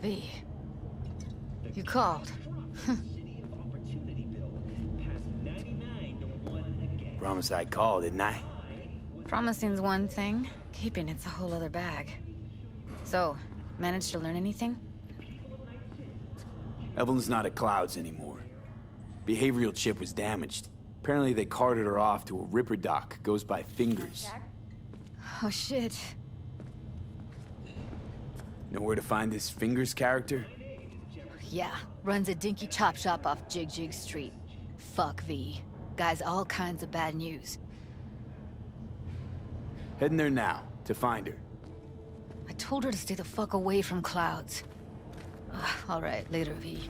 V. You called. Promise I'd call, didn't I? Promising's one thing, keeping it's a whole other bag. So, managed to learn anything? Evelyn's not at Clouds anymore. Behavioral chip was damaged. Apparently they carted her off to a ripper dock, goes by Fingers. Oh shit. Know where to find this Fingers character? Yeah, runs a dinky chop shop off Jig Jig Street. Fuck V. Guy's all kinds of bad news. Heading there now, to find her. I told her to stay the fuck away from Clouds. Alright, later, V.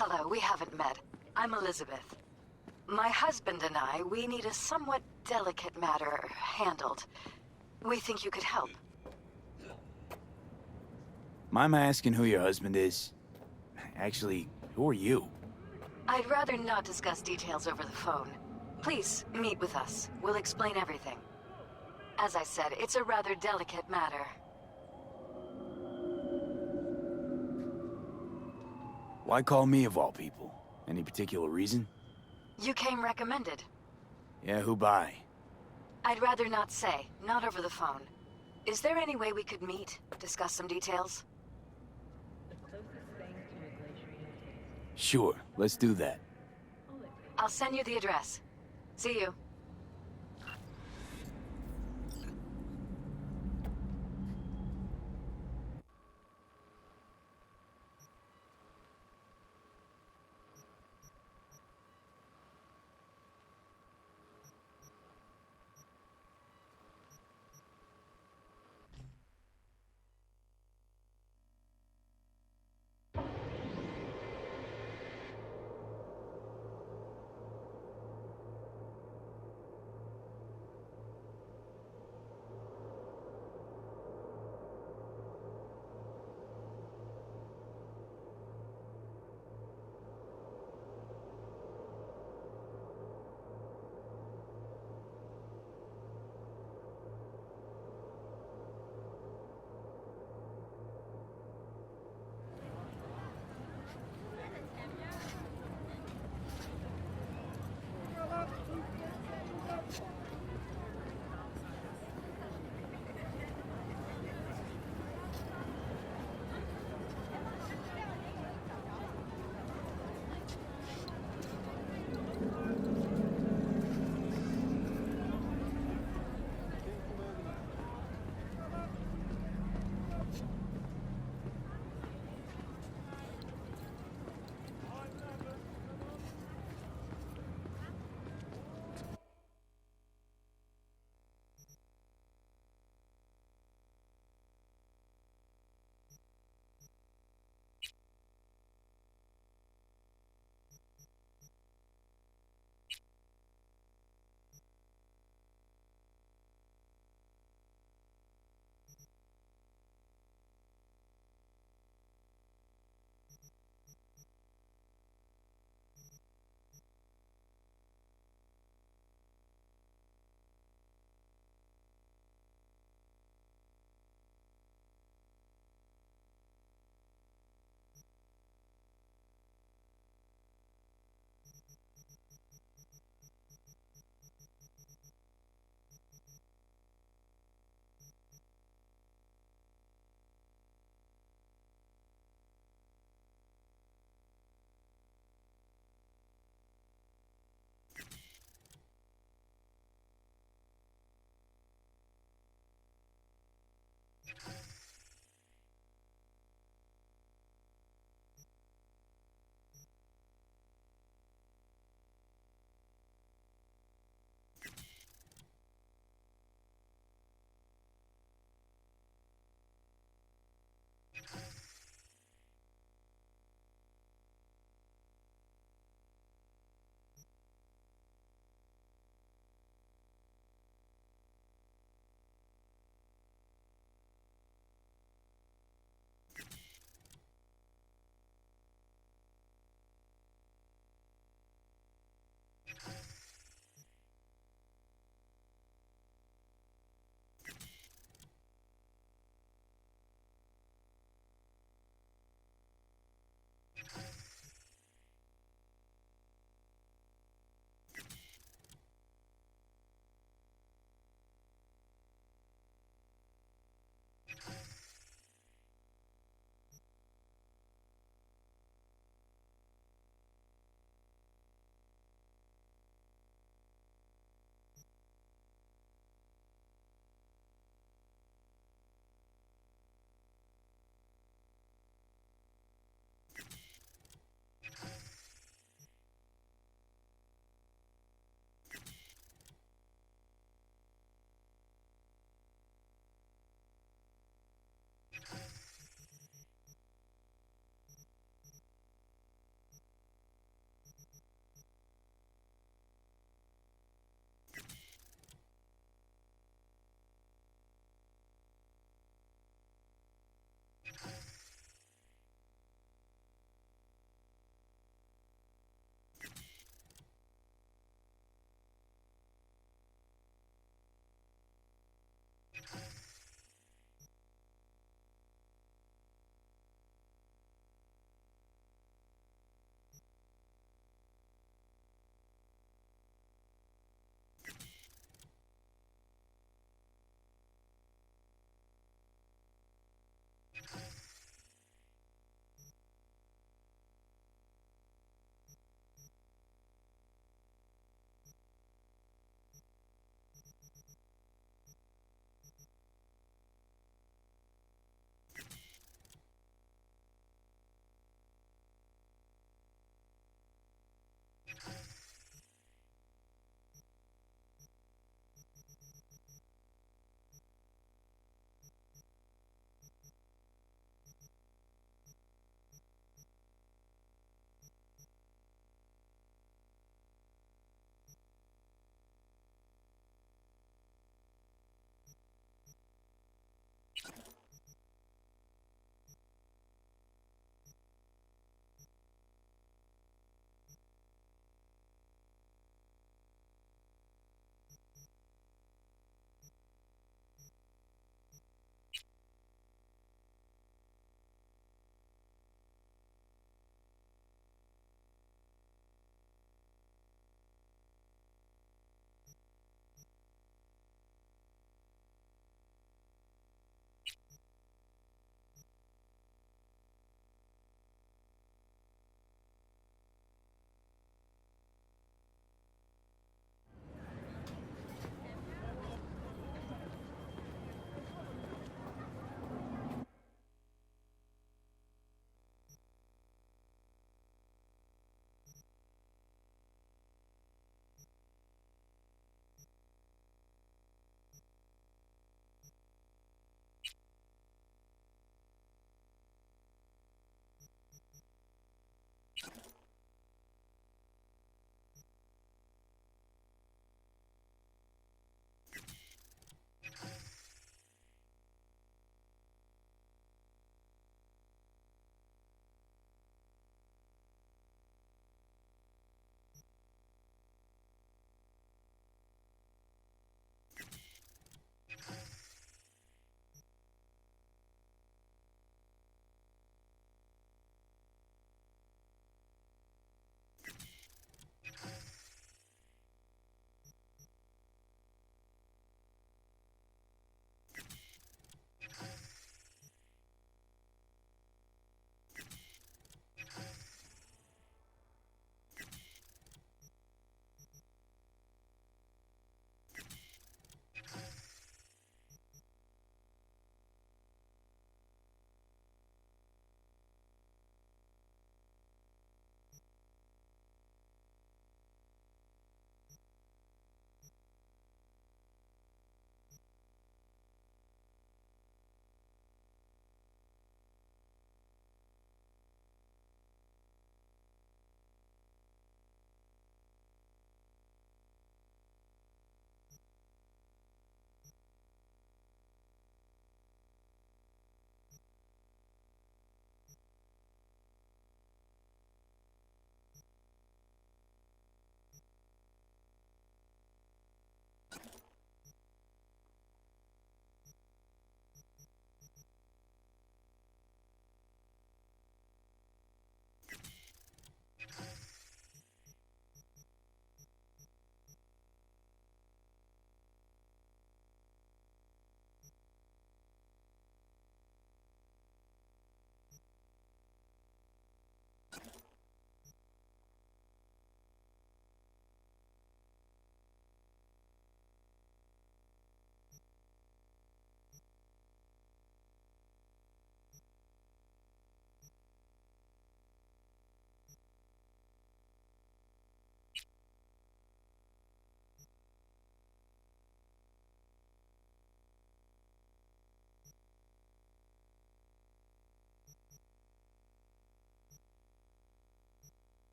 Hello, we haven't met. I'm Elizabeth. My husband and I, we need a somewhat delicate matter handled. We think you could help. Mind my asking who your husband is? Actually, who are you? I'd rather not discuss details over the phone. Please, meet with us. We'll explain everything. As I said, it's a rather delicate matter. Why call me of all people? Any particular reason? You came recommended. Yeah, who by? I'd rather not say, not over the phone. Is there any way we could meet, discuss some details? Sure, let's do that. I'll send you the address. See you.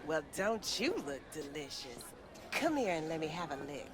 Well, don't you look delicious? Come here and let me have a lick.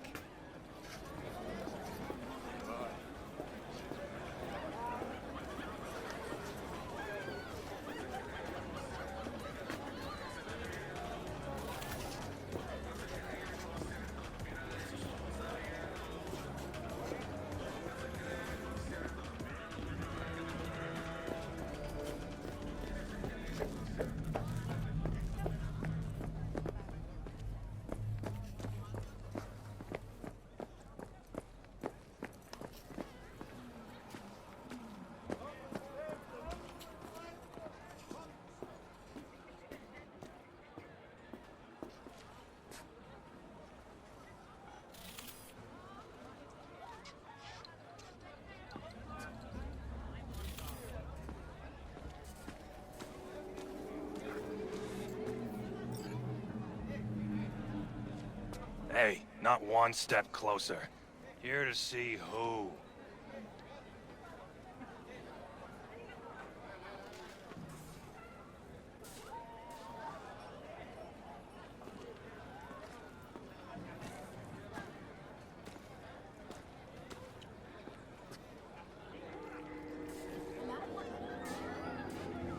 Hey, not one step closer. Here to see who?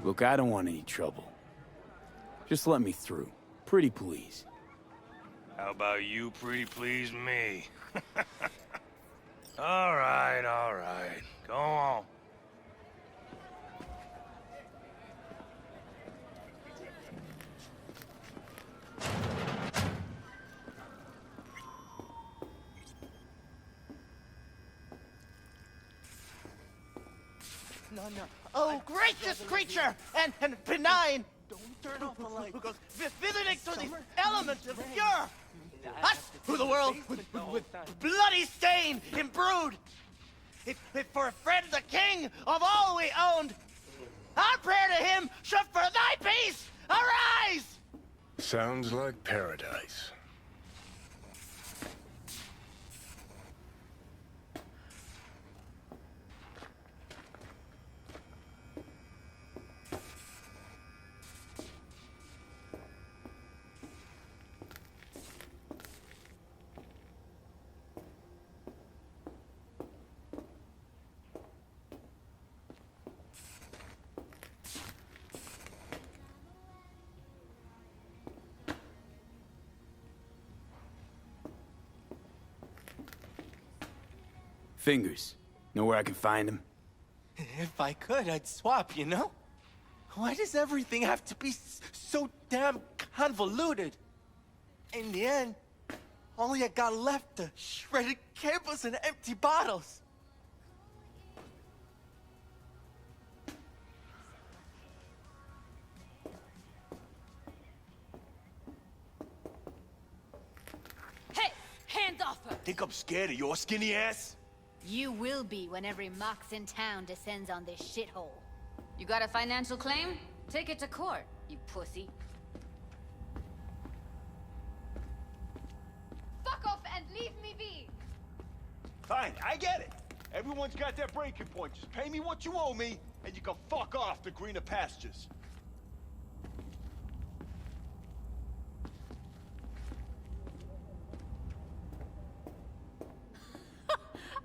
Look, I don't want any trouble. Just let me through. Pretty please. How about you pretty please me? All right. Go on. No. Oh, gracious creature! And benign! Don't turn off the light. Who goes visiting through these elements of pure! Us, who the world with bloody stain imbrued! If for a friend the king of all we owned, our prayer to him should for thy peace arise! Sounds like paradise. Fingers. Know where I can find him? If I could, I'd swap, you know? Why does everything have to be so damn convoluted? In the end, all you got left are shredded cables and empty bottles. Hey! Hands off her! Think I'm scared of your skinny ass? You will be when every mox in town descends on this shithole. You got a financial claim? Take it to court, you pussy. Fuck off and leave me be! Fine, I get it. Everyone's got their breaking point. Just pay me what you owe me, and you can fuck off to greener pastures.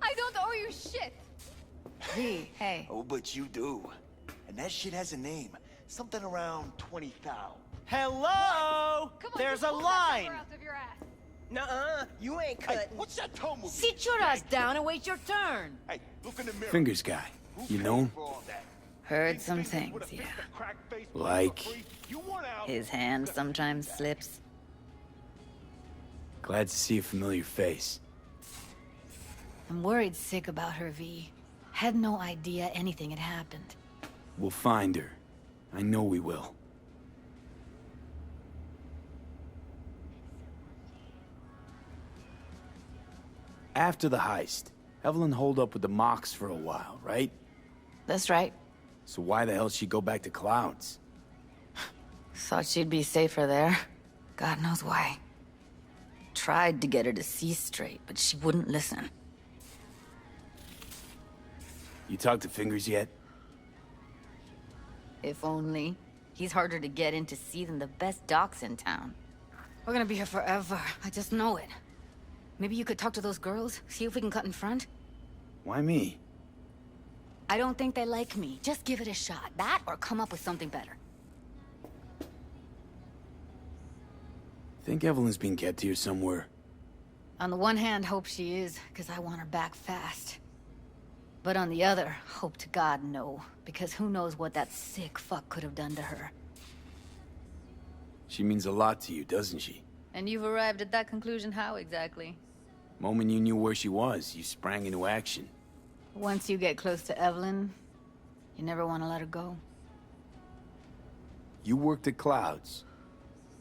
I don't owe you shit! Hey. Oh, but you do. And that shit has a name. Something around 20,000. Hello! Come on, There's just a pull that line! number out of your ass. Nuh-uh, you ain't Hey, cutting. what's that tone with Sit your ass down and wait your turn. Hey, look in the mirror. Fingers guy. Who You paid know him? for all that? Heard Big some fingers with things, a yeah. fist of cracked face Like? for free. You want out? His hand sometimes slips. Glad to see a familiar face. I'm worried sick about her, V. Had no idea anything had happened. We'll find her. I know we will. After the heist, Evelyn holed up with the Mox for a while, right? That's right. So why the hell she'd go back to Clouds? Thought she'd be safer there. God knows why. Tried to get her to see straight, but she wouldn't listen. You talked to Fingers yet? If only. He's harder to get in to see than the best docs in town. We're gonna be here forever. I just know it. Maybe you could talk to those girls, see if we can cut in front? Why me? I don't think they like me. Just give it a shot. That or come up with something better. Think Evelyn's being kept here somewhere. On the one hand, hope she is, because I want her back fast. But on the other, hope to God no, because who knows what that sick fuck could have done to her. She means a lot to you, doesn't she? And you've arrived at that conclusion how exactly? Moment you knew where she was, you sprang into action. Once you get close to Evelyn, you never want to let her go. You worked at Clouds.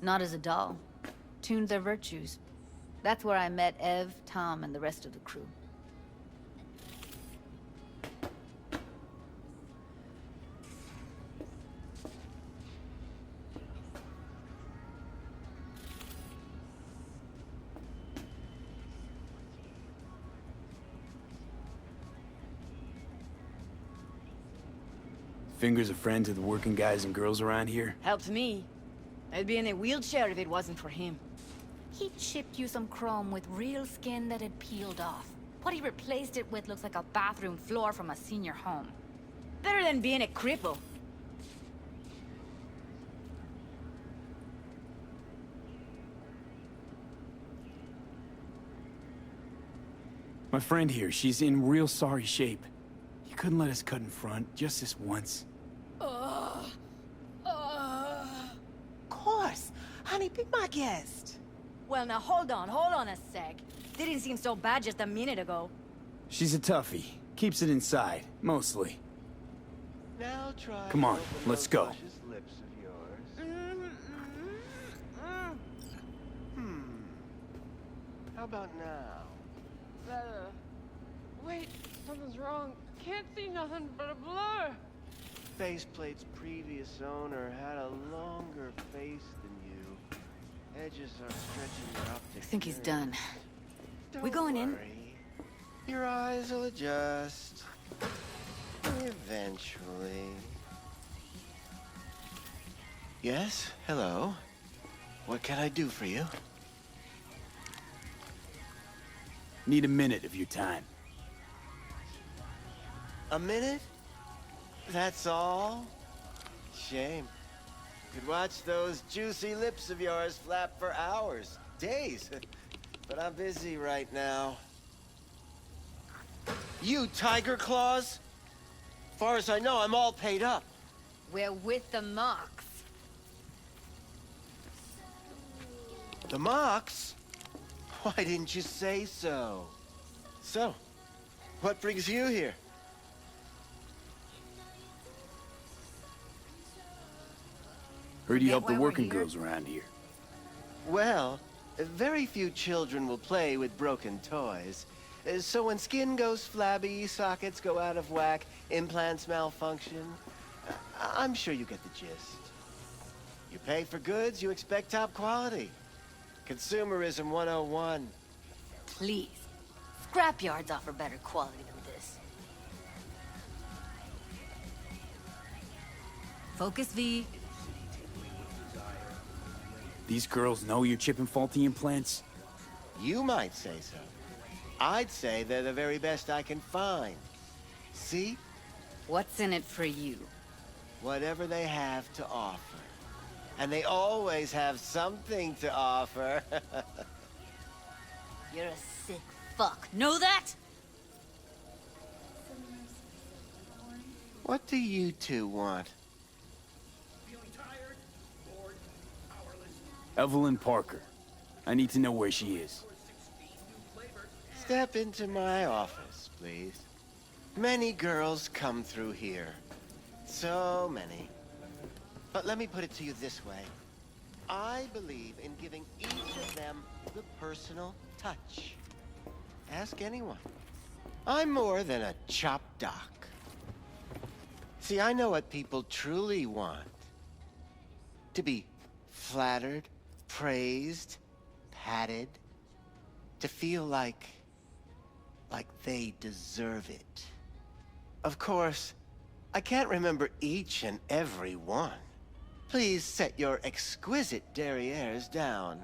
Not as a doll. Tuned their virtues. That's where I met Ev, Tom, and the rest of the crew. Finger's a friend to the working guys and girls around here. Helped me. I'd be in a wheelchair if it wasn't for him. He chipped you some chrome with real skin that had peeled off. What he replaced it with looks like a bathroom floor from a senior home. Better than being a cripple. My friend here, she's in real sorry shape. You couldn't let us cut in front, just this once. Of course. Honey, be my guest. Well, now hold on a sec. Didn't seem so bad just a minute ago. She's a toughie. Keeps it inside, mostly. Now try. Come on, to open let's those go. luscious lips of yours. How about now? Wait, something's wrong. Can't see nothing but a blur. Faceplate's previous owner had a longer face than you. Edges are stretching your optic I think he's nerve. done. Don't We going in? worry. Your eyes will adjust. Eventually. Yes? Hello? What can I do for you? Need a minute of your time. A minute? That's all? Shame. Could watch those juicy lips of yours flap for hours, days. But I'm busy right now. You tiger claws? Far as I know, I'm all paid up. We're with the Mox. The Mox? Why didn't you say so? So, what brings you here? Heard you Forget help the why we're working here? girls around here. Well, very few children will play with broken toys. So when skin goes flabby, sockets go out of whack, implants malfunction, I'm sure you get the gist. You pay for goods, you expect top quality. Consumerism 101. Please. Scrapyards offer better quality than this. Focus, V. These girls know you're chipping faulty implants? You might say so. I'd say they're the very best I can find. See? What's in it for you? Whatever they have to offer. And they always have something to offer. You're a sick fuck. Know that? What do you two want? Evelyn Parker. I need to know where she is. Step into my office, please. Many girls come through here. So many. But let me put it to you this way. I believe in giving each of them the personal touch. Ask anyone. I'm more than a chop doc. See, I know what people truly want. To be flattered, praised, patted. To feel like they deserve it. Of course, I can't remember each and every one. Please set your exquisite derrieres down.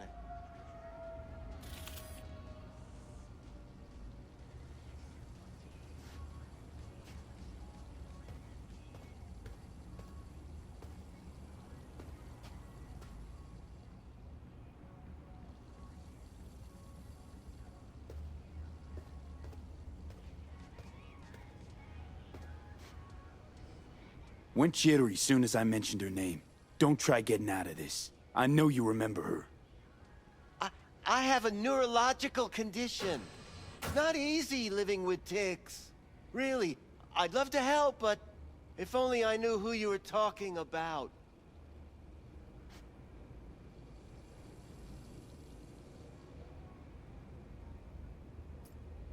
Went jittery soon as I mentioned her name. Don't try getting out of this. I know you remember her. I have a neurological condition. Not easy living with tics. Really, I'd love to help, but if only I knew who you were talking about.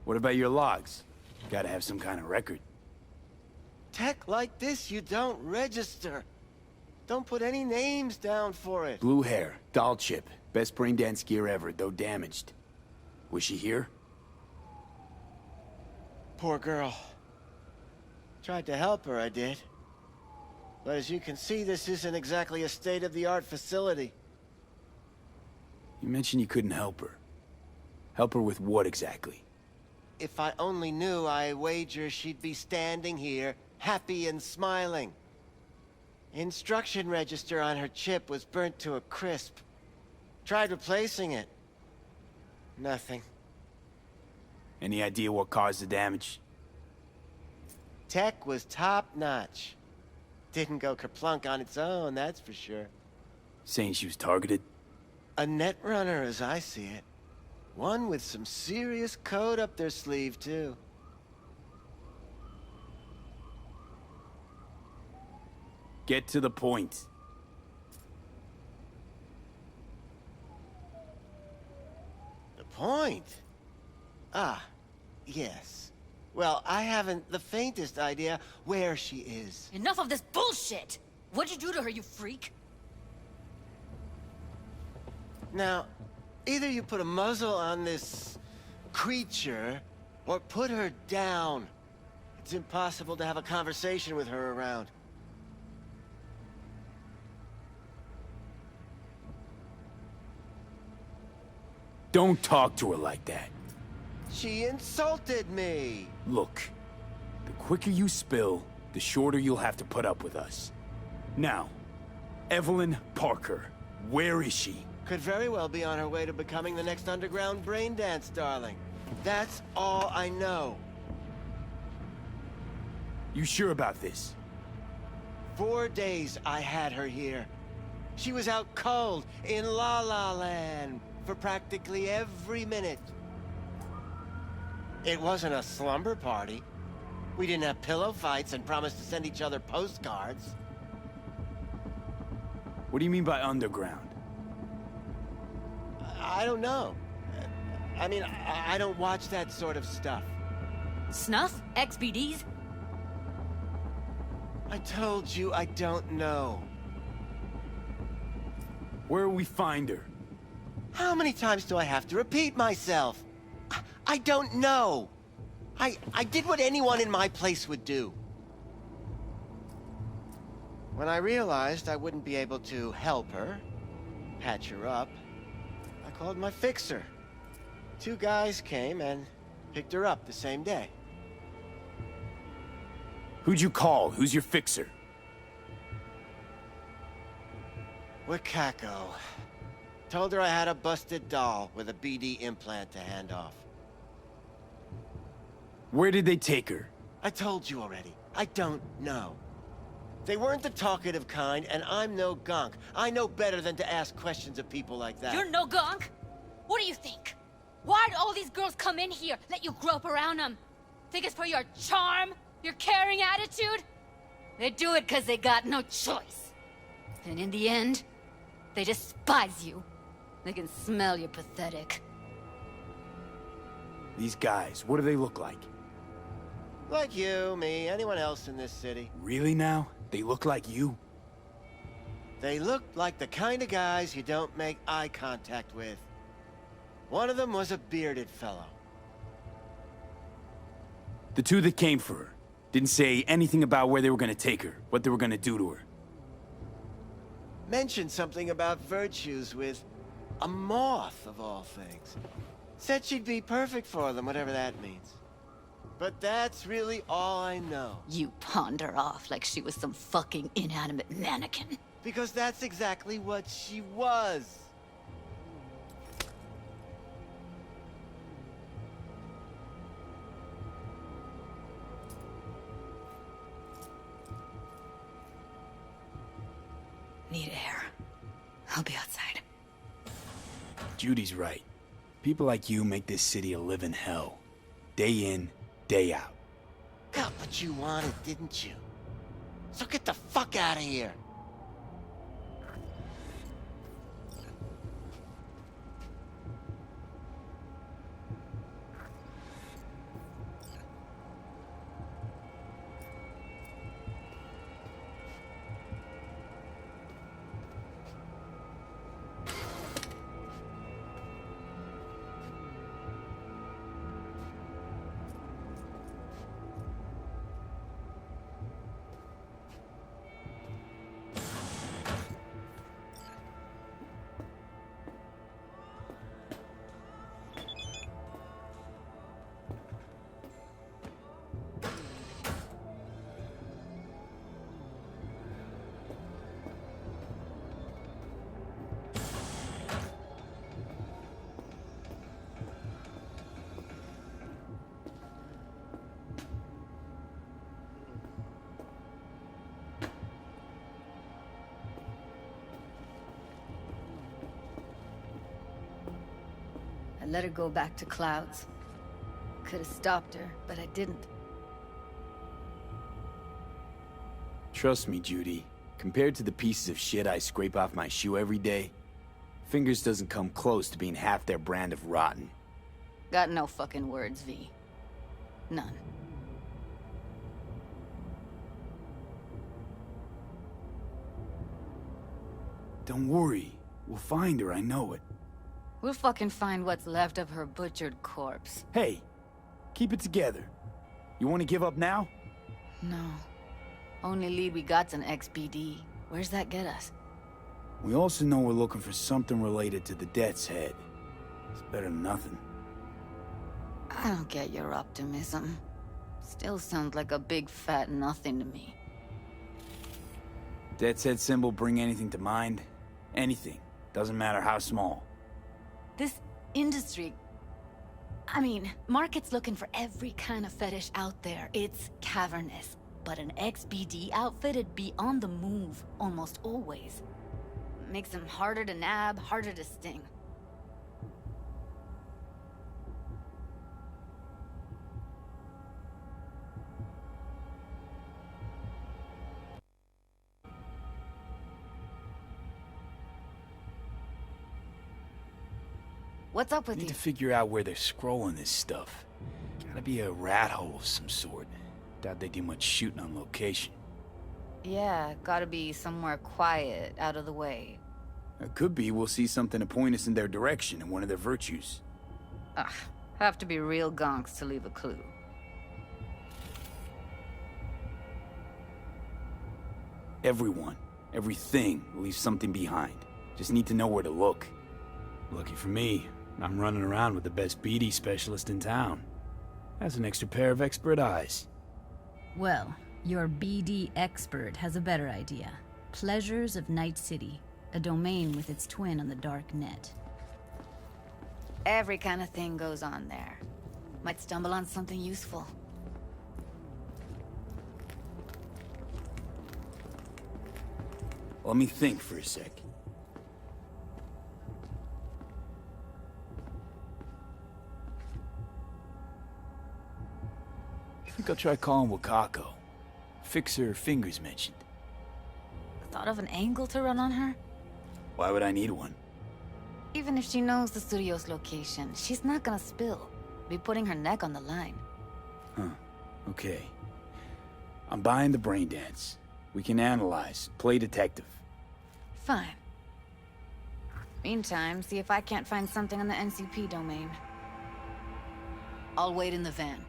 What about your logs? Gotta have some kind of record. Tech like this, you don't register. Don't put any names down for it. Blue hair, doll chip, best BrainDance gear ever, though damaged. Was she here? Poor girl. Tried to help her, I did. But as you can see, this isn't exactly a state-of-the-art facility. You mentioned you couldn't help her. Help her with what exactly? If I only knew, I wager she'd be standing here, happy and smiling. Instruction register on her chip was burnt to a crisp. Tried replacing it. Nothing. Any idea what caused the damage? Tech was top-notch. Didn't go kerplunk on its own, that's for sure. Saying she was targeted? A net runner, as I see it. One with some serious code up their sleeve, too. Get to the point. The point? Ah, yes. Well, I haven't the faintest idea where she is. Enough of this bullshit! What'd you do to her, you freak? Now, either you put a muzzle on this creature, or put her down. It's impossible to have a conversation with her around. Don't talk to her like that. She insulted me! Look, the quicker you spill, the shorter you'll have to put up with us. Now, Evelyn Parker, where is she? Could very well be on her way to becoming the next underground BrainDance darling. That's all I know. You sure about this? 4 days I had her here. She was out cold in La La Land for practically every minute. It wasn't a slumber party. We didn't have pillow fights and promised to send each other postcards. What do you mean by underground? I don't know. I mean, I don't watch that sort of stuff. Snuff? XBDs? I told you I don't know. Where will we find her? How many times do I have to repeat myself? I don't know. I did what anyone in my place would do. When I realized I wouldn't be able to help her, patch her up, I called my fixer. 2 guys came and picked her up the same day. Who'd you call? Who's your fixer? Wakako. Told her I had a busted doll with a BD implant to hand off. Where did they take her? I told you already. I don't know. They weren't the talkative kind, and I'm no gonk. I know better than to ask questions of people like that. You're no gonk? What do you think? Why'd all these girls come in here, let you grope around them? Think it's for your charm? Your caring attitude? They do it because they got no choice. And in the end, they despise you. They can smell you're pathetic. These guys, what do they look like? Like you, me, anyone else in this city. Really now? They look like you? They look like the kind of guys you don't make eye contact with. One of them was a bearded fellow. The 2 that came for her didn't say anything about where they were gonna take her, what they were gonna do to her. mentioned something about virtues with a moth, of all things. Said she'd be perfect for them, whatever that means. But that's really all I know. You pawned her off like she was some fucking inanimate mannequin. Because that's exactly what she was. Need air. I'll be outside. Judy's right. People like you make this city a living hell. Day in, day out. Got what you wanted, didn't you? So get the fuck out of here. I let her go back to Clouds. Could have stopped her, but I didn't. Trust me, Judy. Compared to the pieces of shit I scrape off my shoe every day, Fingers doesn't come close to being half their brand of rotten. Got no fucking words, V. None. Don't worry. We'll find her, I know it. We'll fucking find what's left of her butchered corpse. Hey, keep it together. You want to give up now? No. Only lead we got's an XBD. Where's that get us? We also know we're looking for something related to the Death's Head. It's better than nothing. I don't get your optimism. Still sounds like a big fat nothing to me. Death's Head symbol bring anything to mind? Anything. Doesn't matter how small. This industry... I mean, market's looking for every kind of fetish out there. It's cavernous. But an XBD outfit'd be on the move, almost always. Makes them harder to nab, harder to sting. What's up with Need you? to figure out where they're scrolling this stuff. Gotta be a rat hole of some sort. Doubt they do much shooting on location. Yeah, gotta be somewhere quiet, out of the way. It could be we'll see something to point us in their direction in one of their virtues. Ugh, have to be real gonks to leave a clue. Everyone, everything leaves something behind. Just need to know where to look. Lucky for me, I'm running around with the best BD specialist in town. Has an extra pair of expert eyes. Well, your BD expert has a better idea. Pleasures of Night City, a domain with its twin on the dark net. Every kind of thing goes on there. Might stumble on something useful. Let me think for a sec. I think I'll try calling Wakako. Fixer Fingers mentioned. Thought of an angle to run on her? Why would I need one? Even if she knows the studio's location, she's not gonna spill. Be putting her neck on the line. Huh. Okay. I'm buying the BrainDance. We can analyze, play detective. Fine. Meantime, see if I can't find something on the NCP domain. I'll wait in the van.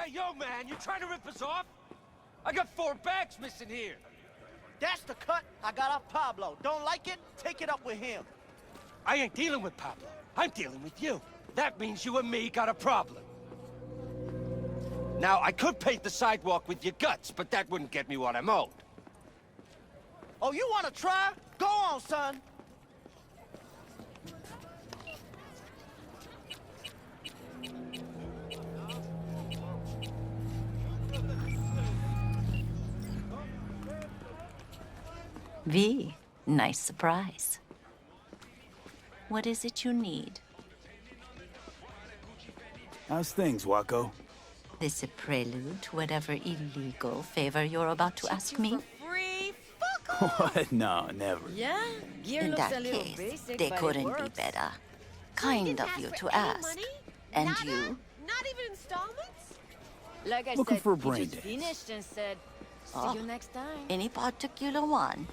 Hey, yo, man, you trying to rip us off? I got 4 bags missing here. That's the cut I got off Pablo. Don't like it? Take it up with him. I ain't dealing with Pablo. I'm dealing with you. That means you and me got a problem. Now, I could paint the sidewalk with your guts, but that wouldn't get me what I'm owed. Oh, you want to try? Go on, son. V, nice surprise. What is it you need? How's things, Waco? This a prelude to whatever illegal favor you're about to ask me? Free? Fuck off! What? No, never. Yeah? Gear In looks that a little case, basic, they but it couldn't be works. better. You Kind didn't of you ask to for any ask. money? And Nada? you? Not even installments? Like I Looking said, for a he brain just dance. finished and said, see Oh. you next time. Any particular one?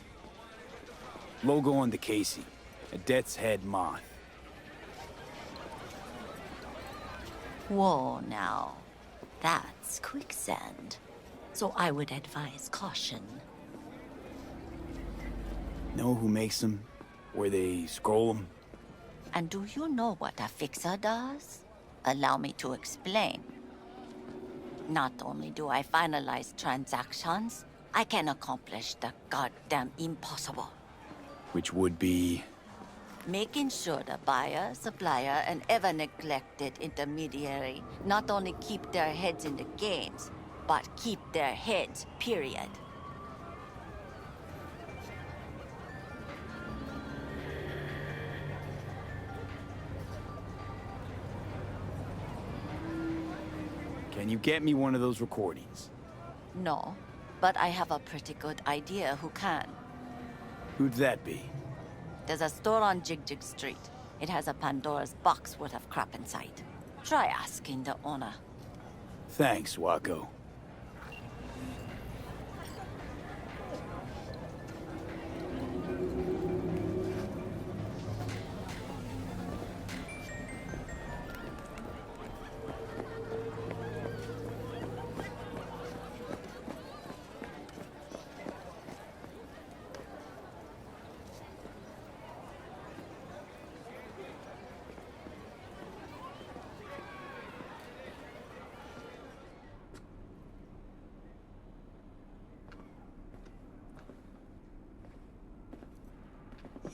Logo on the casing. A death's head moth. Whoa, now. That's quicksand. So I would advise caution. Know who makes them? Where they scroll them? And do you know what a fixer does? Allow me to explain. Not only do I finalize transactions, I can accomplish the goddamn impossible. Which would be... Making sure the buyer, supplier, and ever neglected intermediary not only keep their heads in the games, but keep their heads, period. Can you get me one of those recordings? No, but I have a pretty good idea who can. Who'd that be? There's a store on Jig Jig Street. It has a Pandora's box worth of crap inside. Try asking the owner. Thanks, Waco.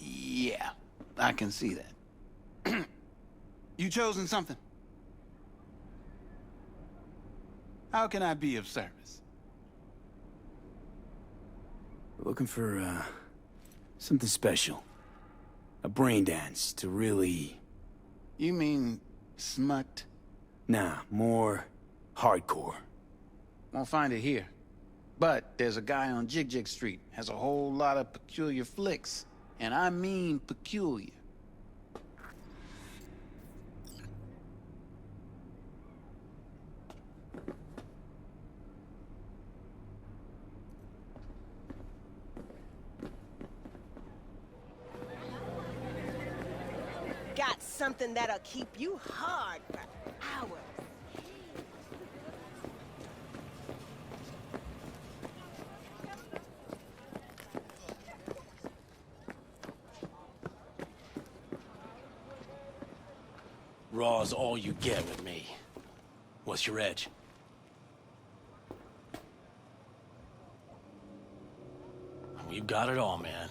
Yeah, I can see that. You chosen something? How can I be of service? We're looking for, something special. A brain dance to really... You mean smut? Nah, more hardcore. Won't find it here. But there's a guy on Jig Jig Street, has a whole lot of peculiar flicks. And I mean peculiar. Got something that'll keep you hard for hours. Raw's all you get with me. What's your edge? We've got it all, man.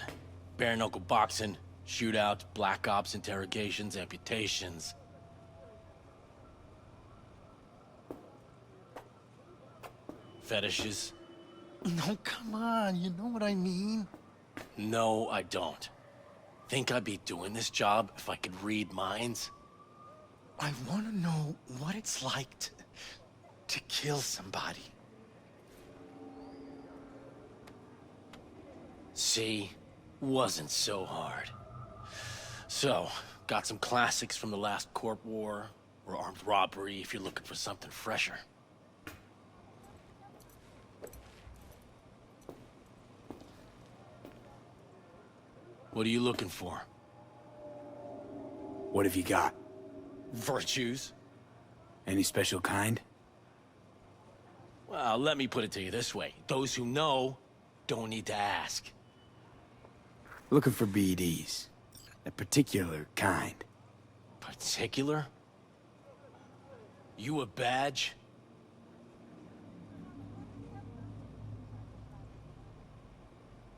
Bare knuckle boxing, shootouts, black ops, interrogations, amputations. Fetishes. No, come on, you know what I mean? No, I don't. Think I'd be doing this job if I could read minds? I want to know what it's like to kill somebody. See? Wasn't so hard. So, got some classics from the last Corp War, or armed robbery if you're looking for something fresher. What are you looking for? What have you got? Virtues. Any special kind? Let me put it to you this way. Those who know don't need to ask. Looking for BDs. A particular kind. Particular? You a badge?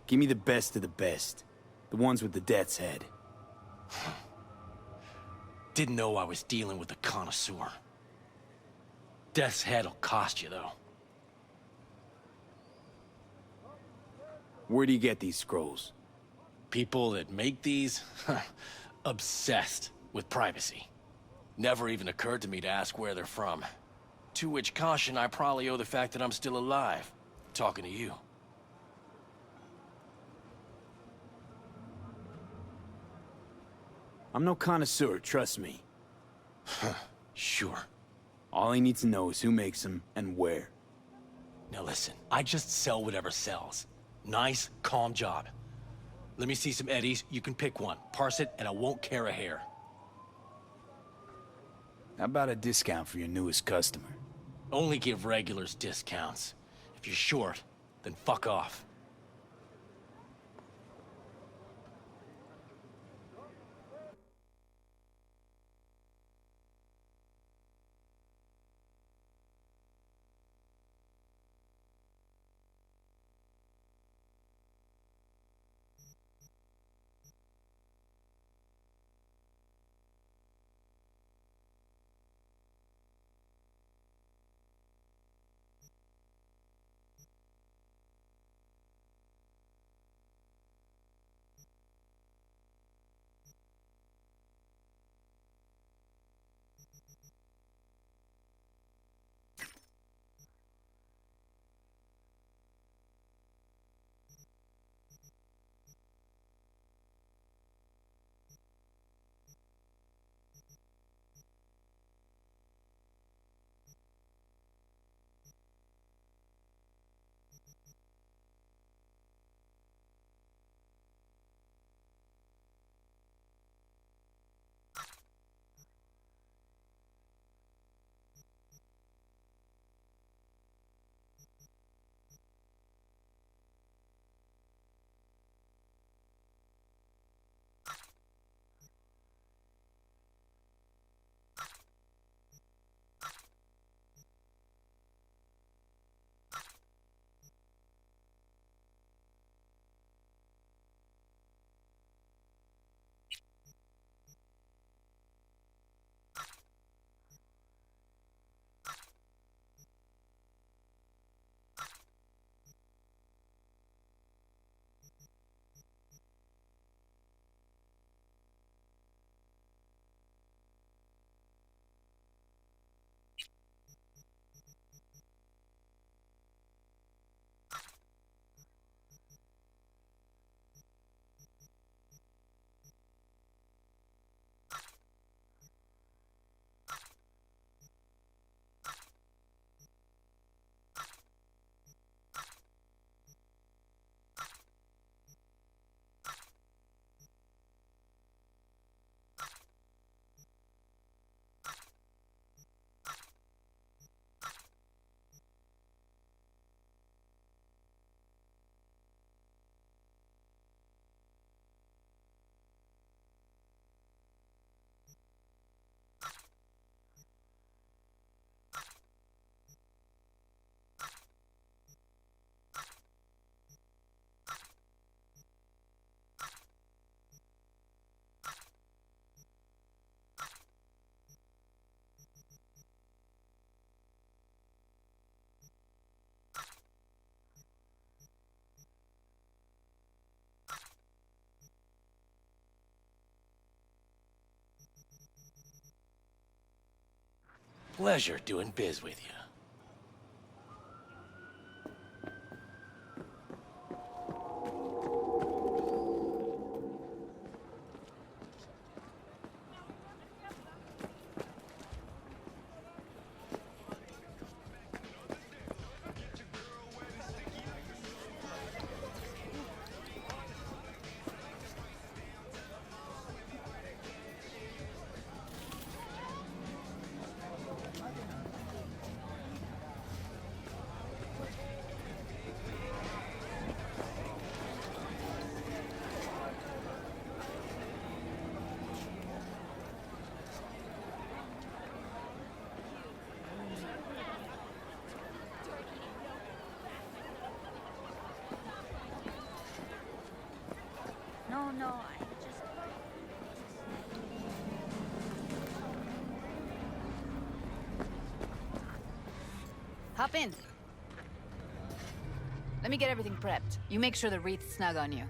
Give me the best of the best. The ones with the death's head. Didn't know I was dealing with a connoisseur. Death's head'll cost you, though. Where do you get these scrolls? People that make these, obsessed with privacy. Never even occurred to me to ask where they're from. To which caution I probably owe the fact that I'm still alive, talking to you. I'm no connoisseur, trust me. Sure. All I need to know is who makes them and where. Now listen, I just sell whatever sells. Nice, calm job. Let me see some eddies, you can pick one. Parse it, and I won't care a hair. How about a discount for your newest customer? Only give regulars discounts. If you're short, then fuck off. Pleasure doing biz with you. no, I just... Hop in. Let me get everything prepped. You make sure the wreath's snug on you.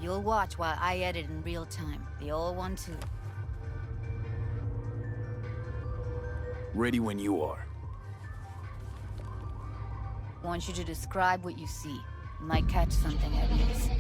You'll watch while I edit in real time. The old one too. Ready when you are. Want you to describe what you see. Might catch something at least.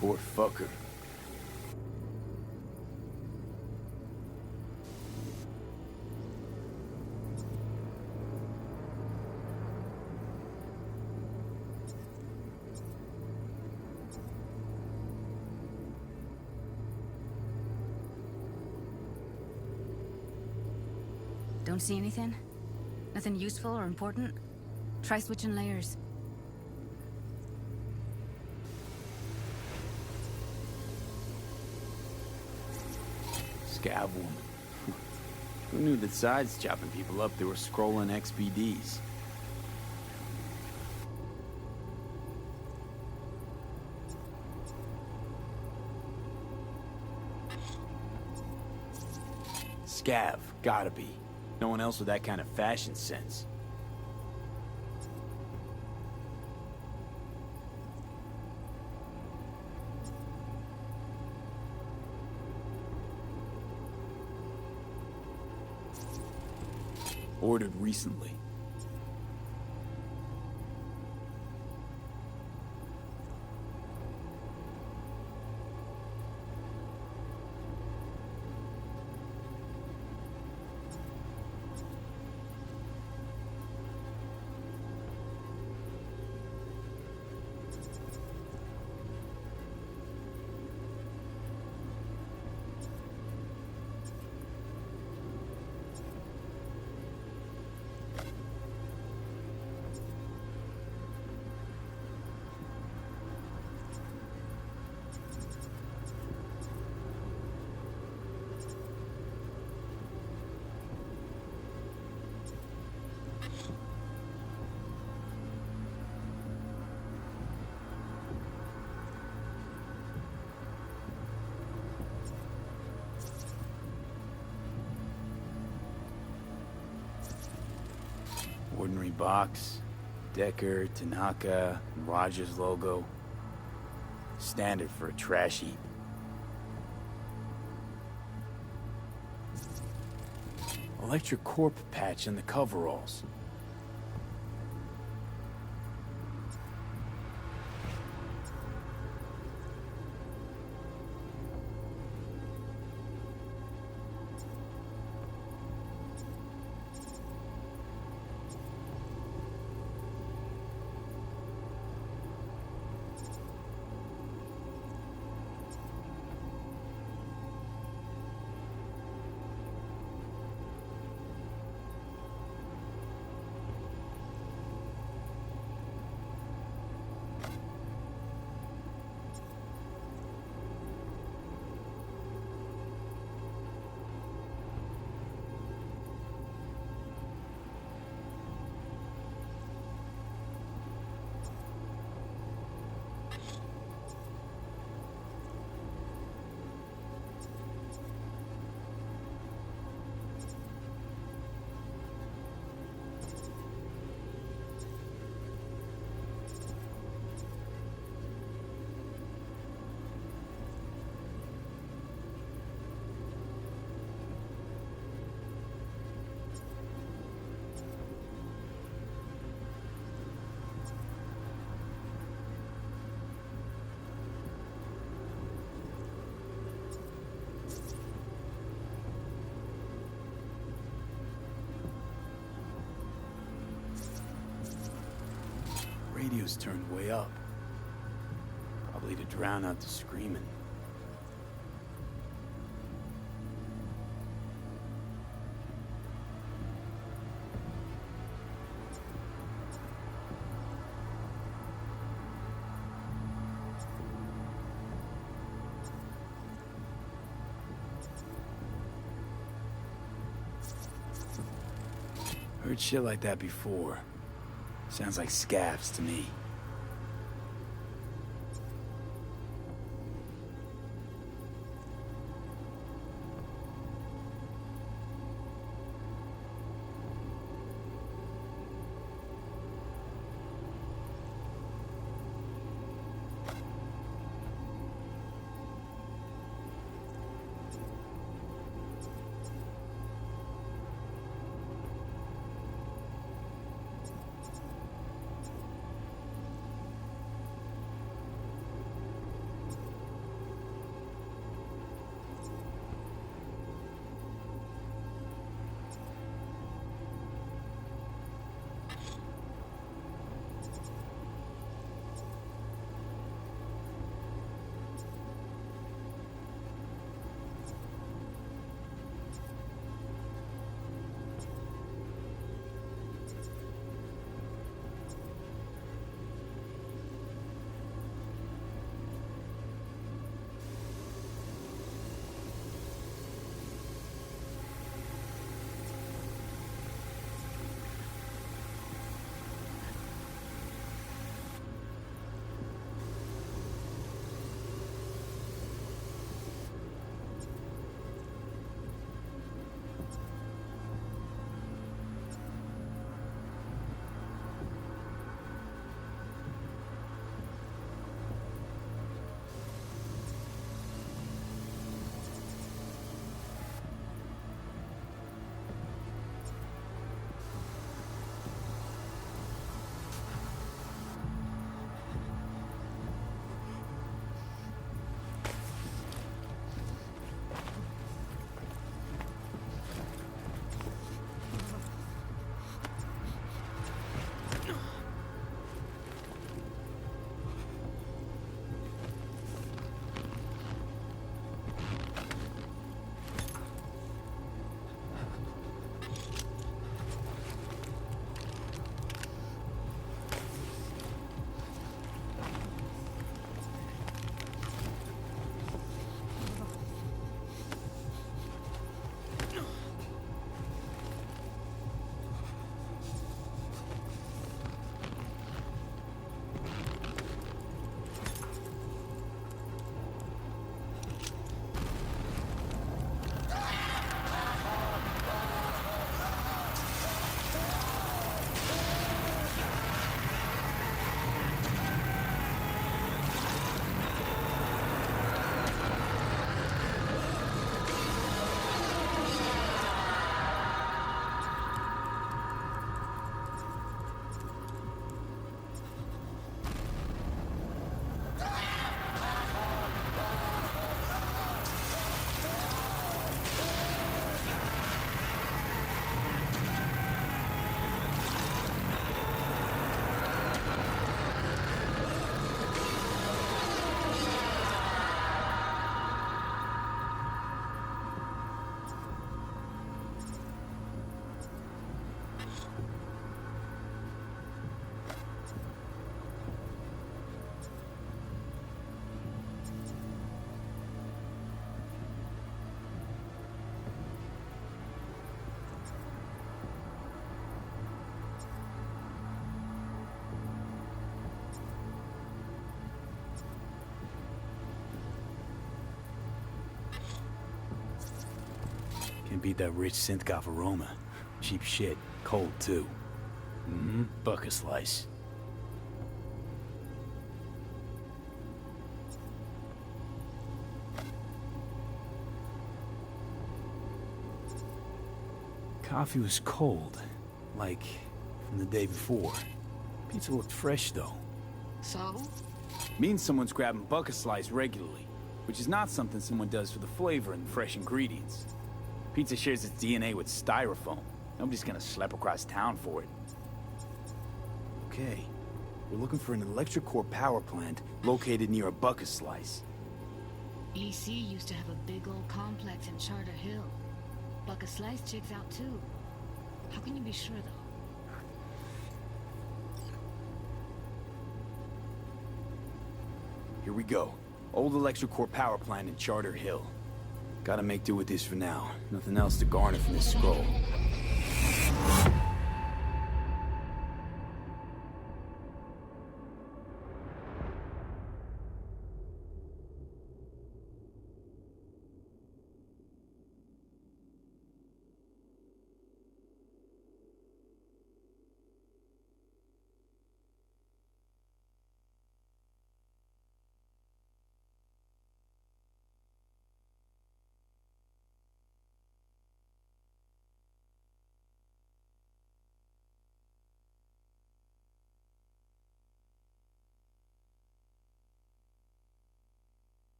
Poor fucker. Don't see anything? Nothing useful or important? Try switching layers. Scav woman. Who knew that sides chopping people up, they were scrolling XBDs? Scav, gotta be. No one else with that kind of fashion sense. Ordered recently. Funny box. Decker, Tanaka, and Rogers logo. Standard for a trash heap. Electric corp patch in the coveralls. Radio's turned way up. Probably to drown out the screaming. Heard shit like that before. Sounds like scabs to me. Can't beat that rich synth-goth aroma. Cheap shit. Cold, too. Mm-hmm. Buck a slice. Coffee was cold. Like, from the day before. Pizza looked fresh, though. So? Means someone's grabbing buck a slice regularly. Which is not something someone does for the flavor and fresh ingredients. Pizza shares its DNA with styrofoam. Nobody's gonna schlep across town for it. Okay. We're looking for an electric core power plant located near a buck a slice. EC used to have a big old complex in Charter Hill. Buck a Slice checks out too. How can you be sure though? Here we go. Old electric core power plant in Charter Hill. Gotta make do with this for now. Nothing else to garner from this scroll.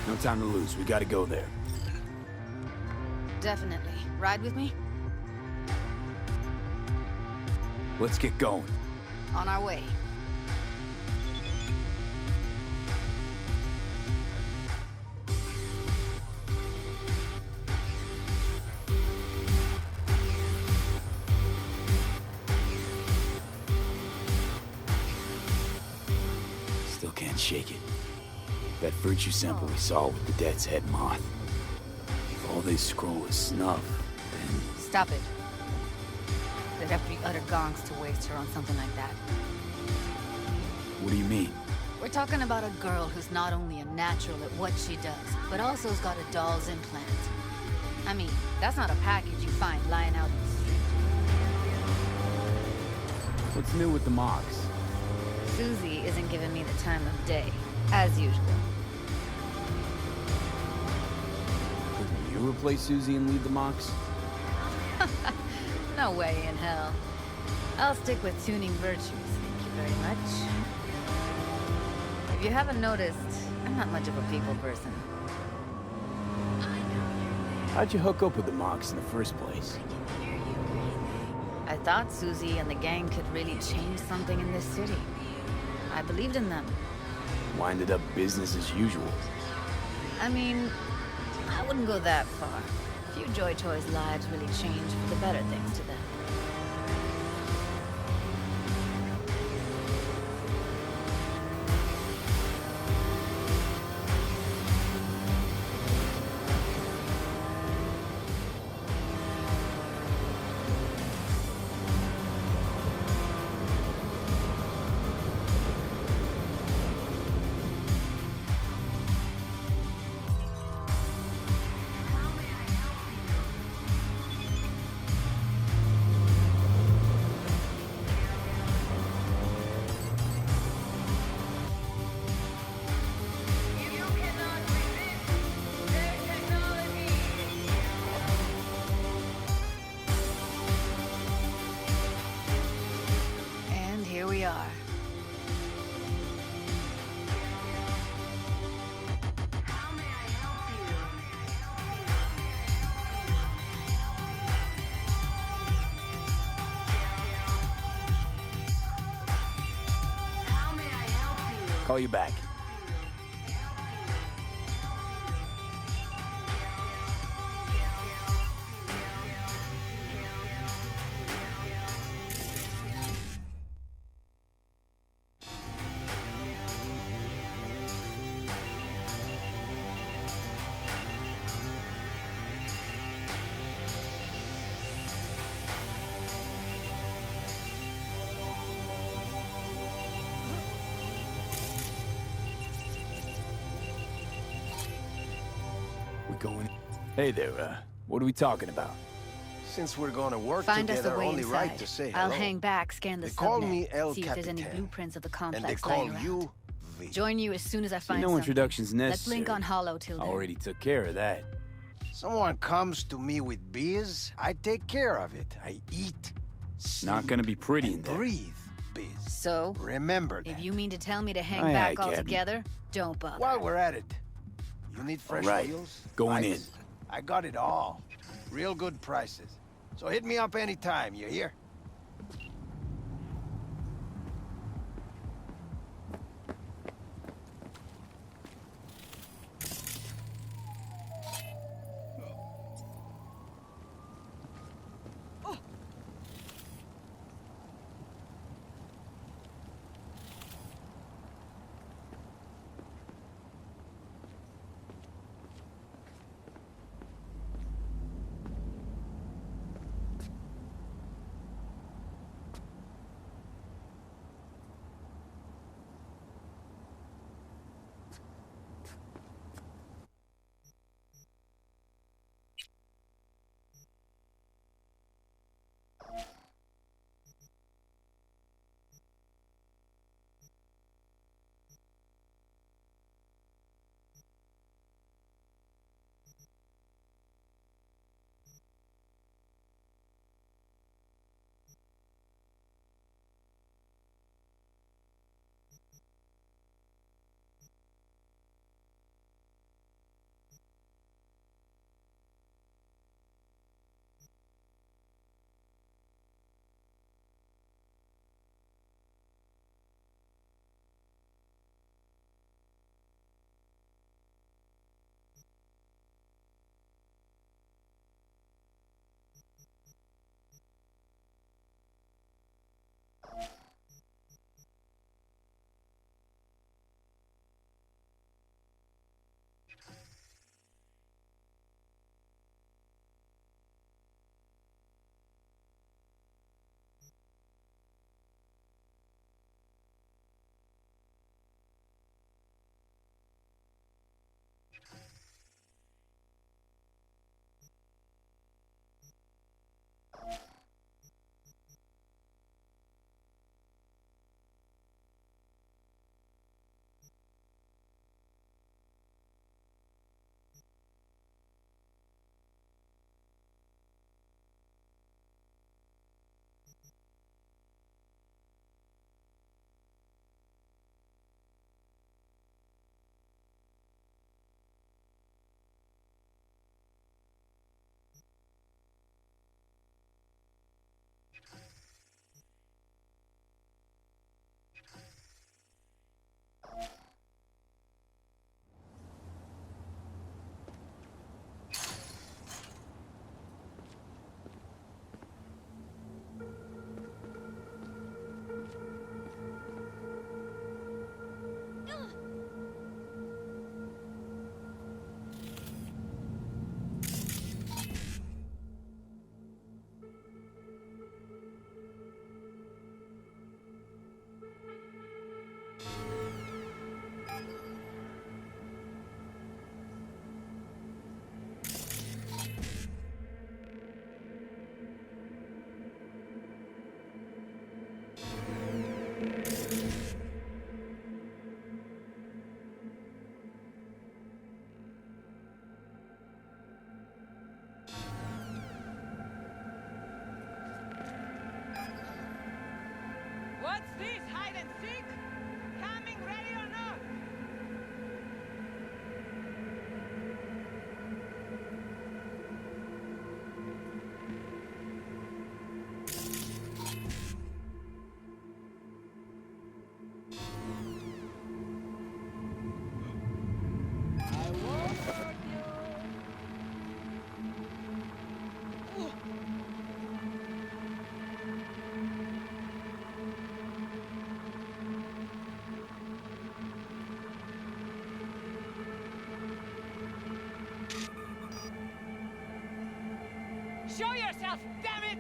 No time to lose. We gotta go there. Definitely. Ride with me? Let's get going. On our way. Still can't shake it. That virtue sample we saw with the Death's Head moth. If all they scroll is snuff, then... Stop it. They'd have to be utter gonks to waste her on something like that. What do you mean? We're talking about a girl who's not only a natural at what she does, but also has got a doll's implant. I mean, that's not a package you find lying out in the street. What's new with the mocks? Susie isn't giving me the time of day, as usual. Couldn't you replace Susie and lead the mocks? No way in hell. I'll stick with tuning virtues, thank you very much. If you haven't noticed, I'm not much of a people person. How'd you hook up with the mocks in the first place? I thought Susie and the gang could really change something in this city. I believed in them. Winded up business as usual. I mean, I wouldn't go that far. Few Joy Toys' lives really change for the better thanks to them. We are. Call you back. going... Hey there, what are we talking about? Since we're gonna work Find us together, a way only inside. right to say hello. I'll hang back, scan the They call subnet, me El see if there's any Capitan, blueprints of the and complex they call lying around. you V. Join you as soon as I find No something. introductions Let's necessary. link on Hollow till then. Already took care of that. Someone comes to me with biz, I take care of it. I eat, sleep, Not gonna be pretty in and there. breathe biz. So? Remember that. If you mean to tell me to hang Aye, back aye, Captain. altogether, don't bother. While we're at it, you need fresh Right. wheels? Going Bikes? I got it all. Real good prices. So hit me up anytime, you hear? What's this, hide and seek? Coming ready or not? Show yourself, damn it!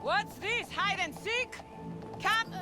What's this, hide and seek? Come...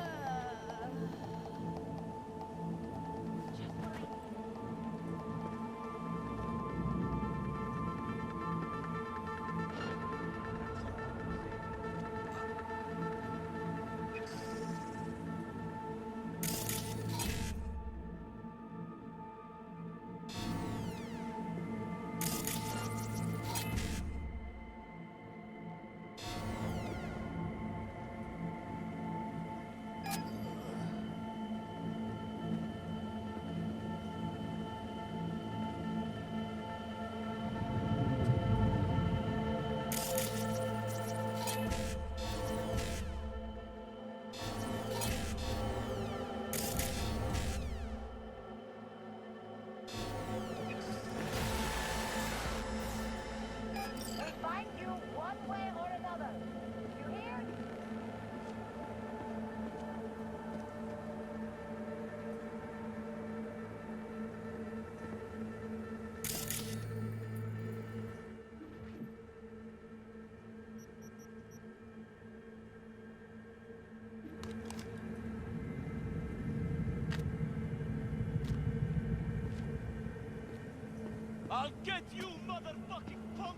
I'll get you, motherfucking punk!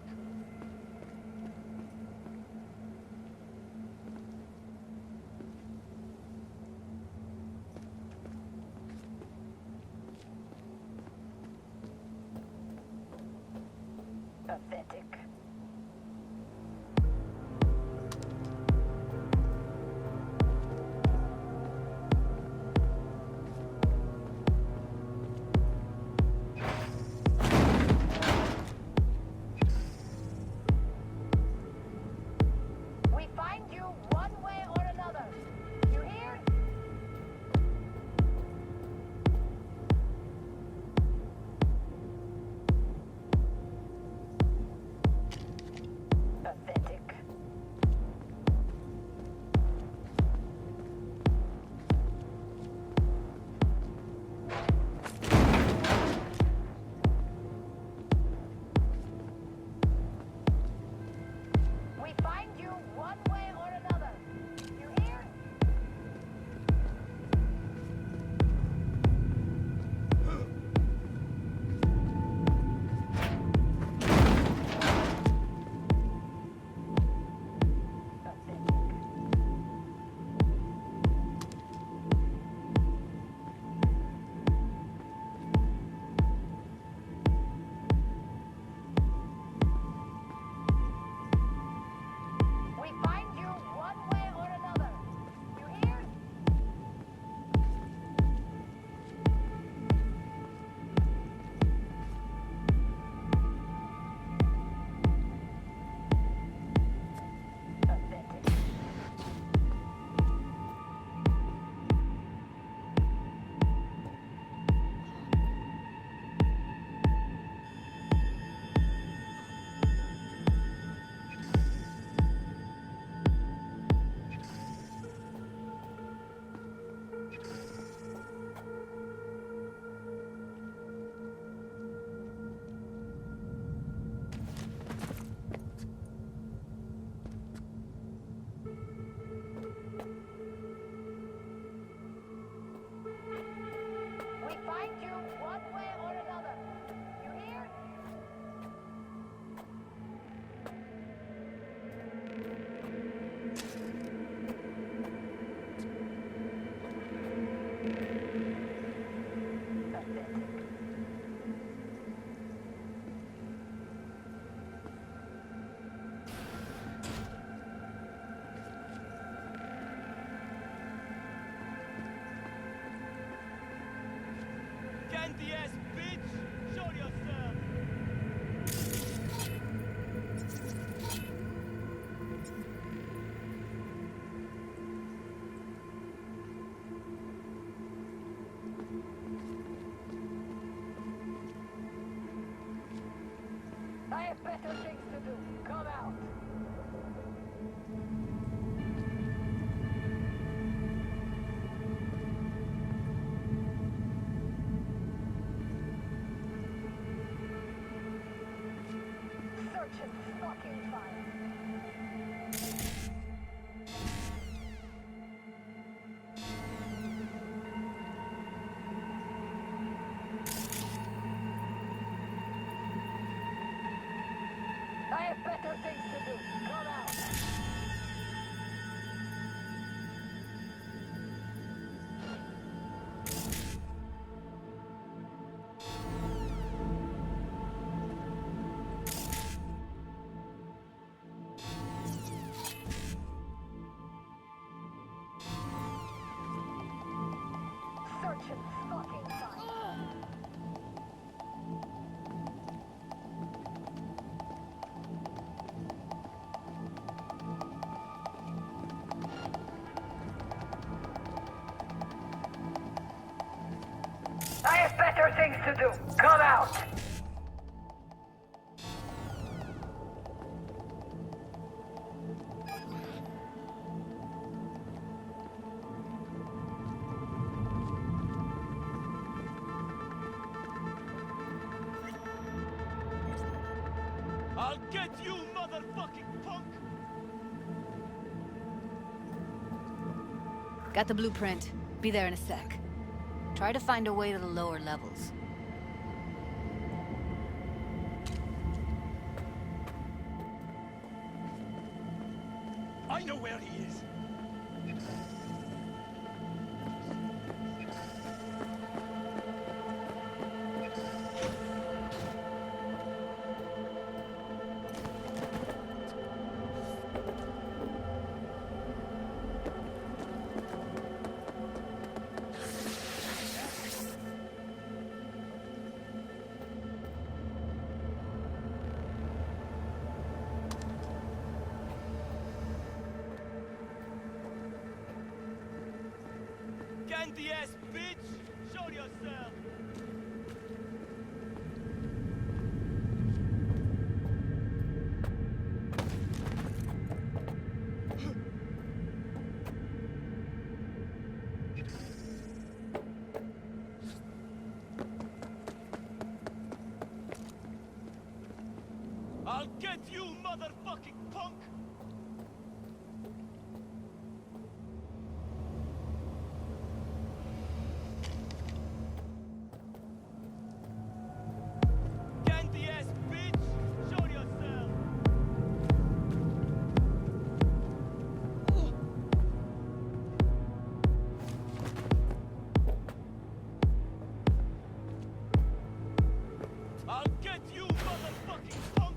Pathetic. We find you one way or another. You hear? Pathetic. We find you one way or another. You hear? We find you one way or another. You hear? Pathetic. We find you one way or another. You hear? Pathetic. Candy ass bitch! Show yourself! I have better things to do. Come out. Search and fucking fire. have better things to do. Come out. Search and fucking find. I have better things to do. Come out! I'll get you, motherfucking punk! Got the blueprint. Be there in a sec. Try to find a way to the lower levels. I know where he is. Candy ass bitch! Show yourself! I'll get you, motherfucking punk! Candy ass bitch! Show yourself! I'll get you, motherfucking punk!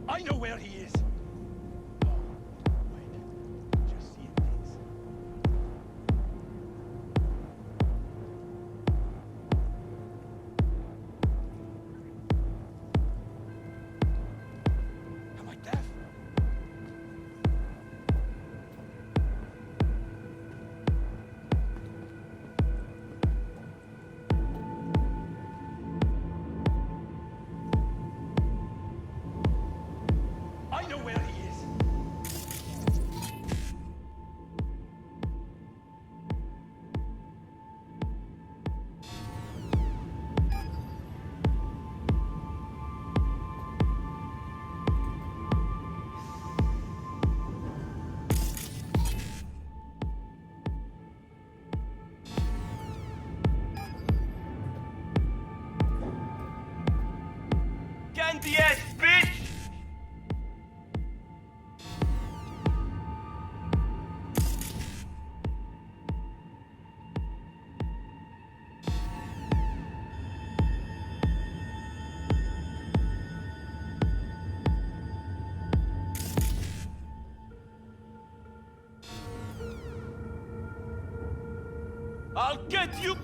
I know where he is. Wait, just seeing things. Am I deaf? I know where he is. Candy ass bitch! I'll get you!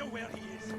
know where he is.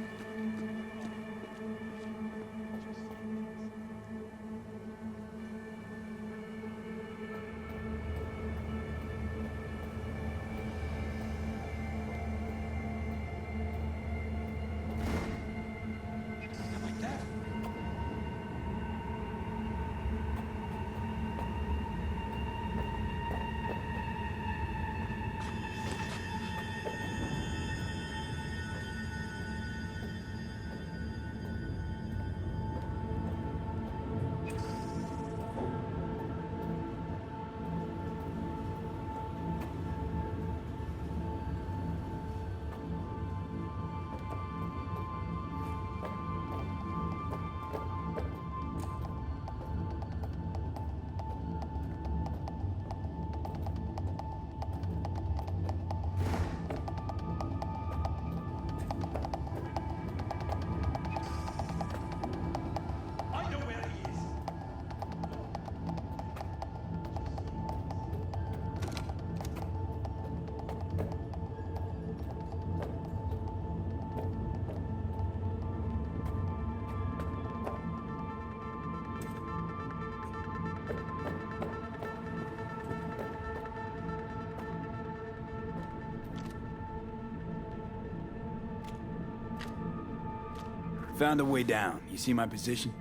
Found a way down. You see my position?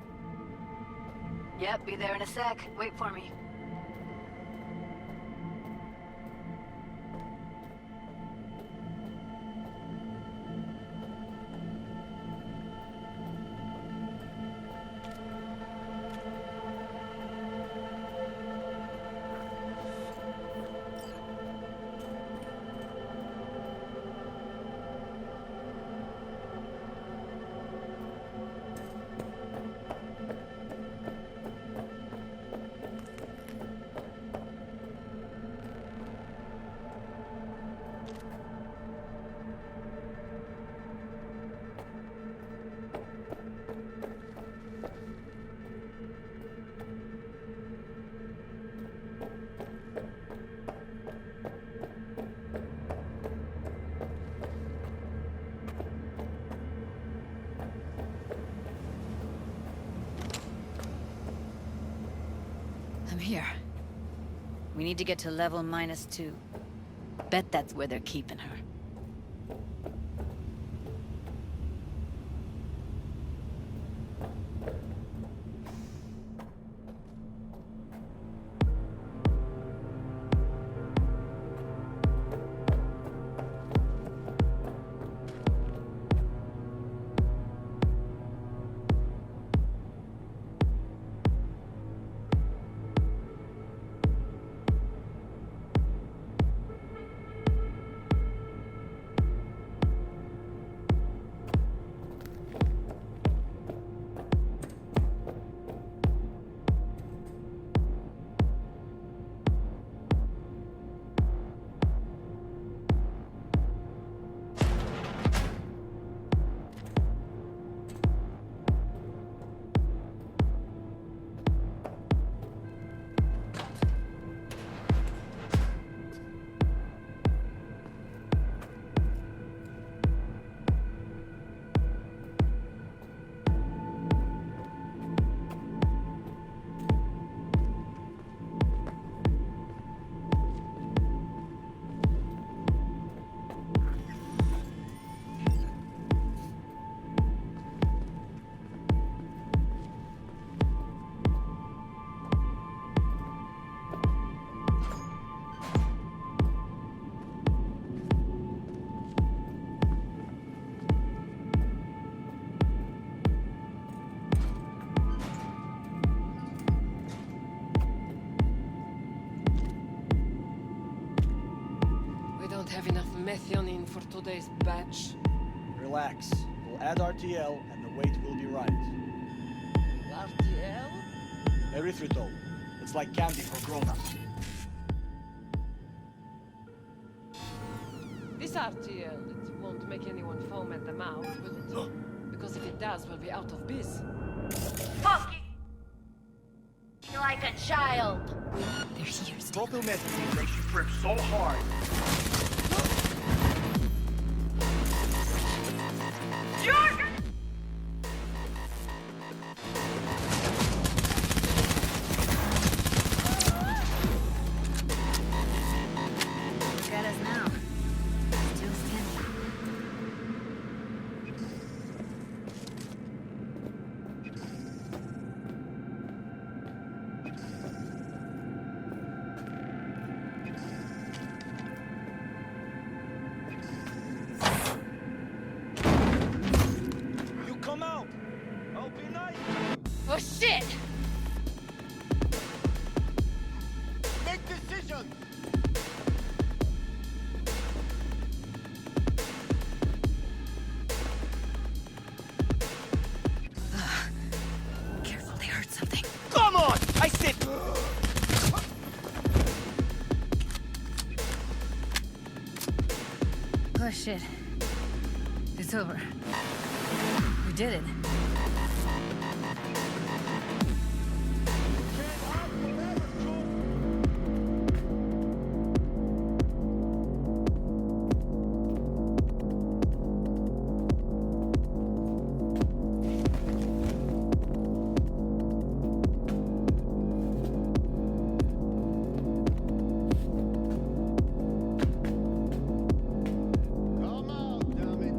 Yep, be there in a sec. Wait for me. I'm here. We need to get to level -2. Bet that's where they're keeping her. Have enough methionine for today's batch. Relax. We'll add RTL and the weight will be right. RTL? Erythritol. It's like candy for grown-ups. This RTL, it won't make anyone foam at the mouth, will it? Because if it does, we'll be out of biz. Fucking like a child. They're here. Propylmethylene makes you trip so hard. Look at us now. Still standing. You come out! I'll be nice! Oh shit! Make decisions! Careful, they heard something. Come on! I said... Oh shit. It's over. We did it. Come out, damn it.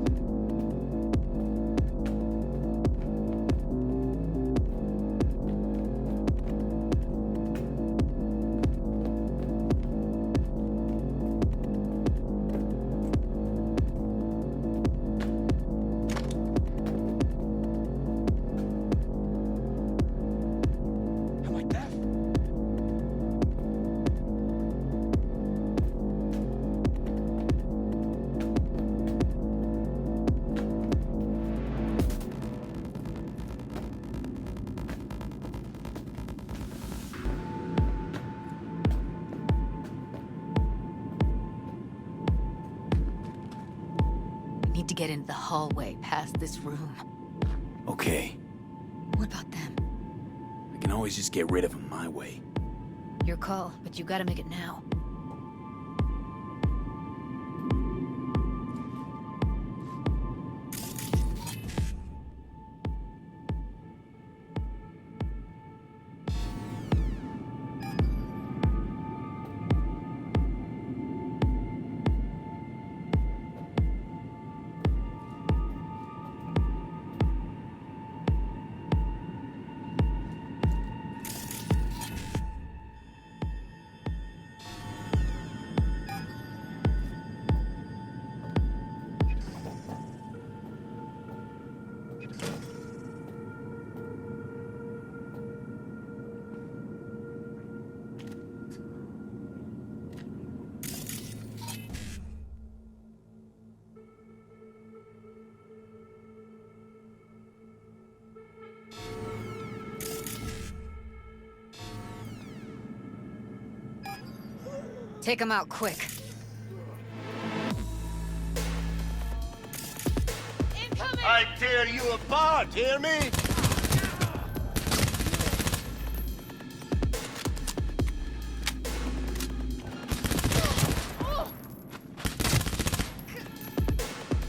Am I deaf? We need to get into the hallway past this room. Okay, What about them? I can always just get rid of them my way. Your call, but you gotta make it now. Take them out quick. I tear you apart, hear me?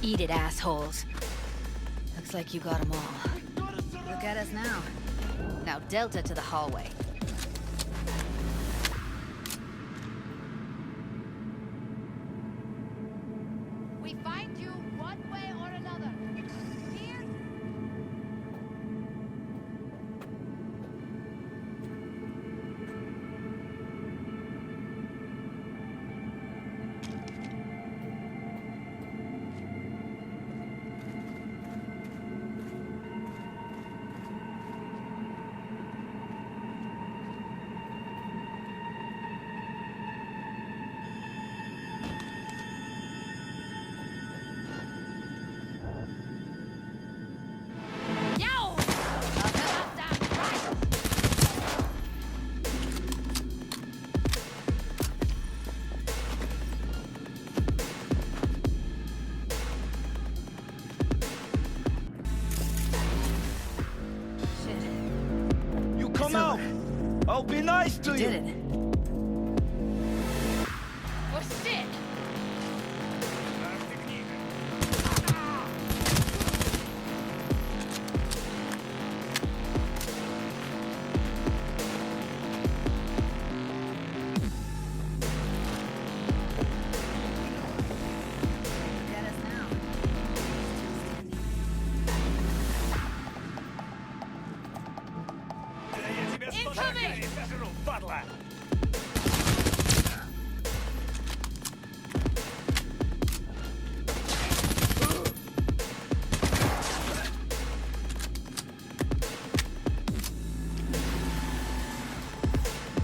Eat it, assholes. Looks like you got them all. Look at us now. Now Delta to the hallway. We find you one way or another. Here? You come out! I'll be nice to you! Did it. Oh shit! coming!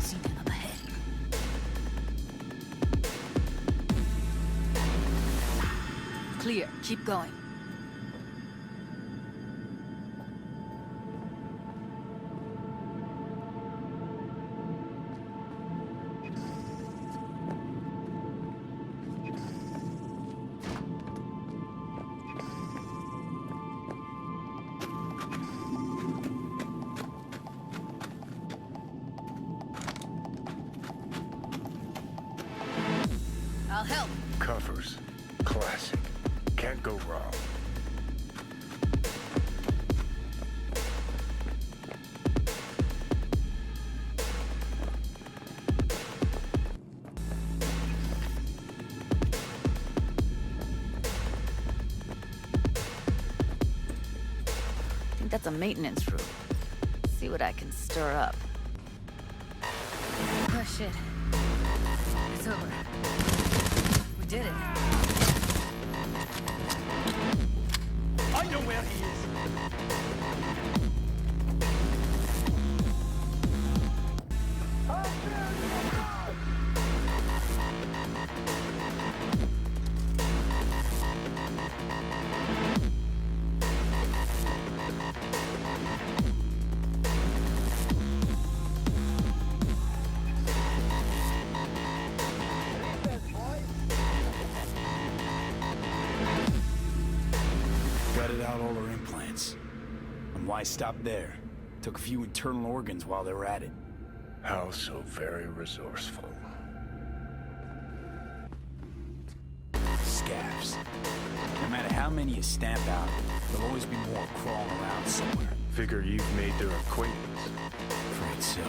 See them up ahead. Clear. Keep going. I'll help. Covers. Classic. Can't go wrong. I think that's a maintenance room. See what I can stir up. Oh shit. It's over. We did it. I know where he is. Gutted out all her implants. And why stop there? Took a few internal organs while they were at it. How so very resourceful. Scabs. No matter how many you stamp out, there'll always be more crawling around somewhere. Figure you've made their acquaintance. Afraid so.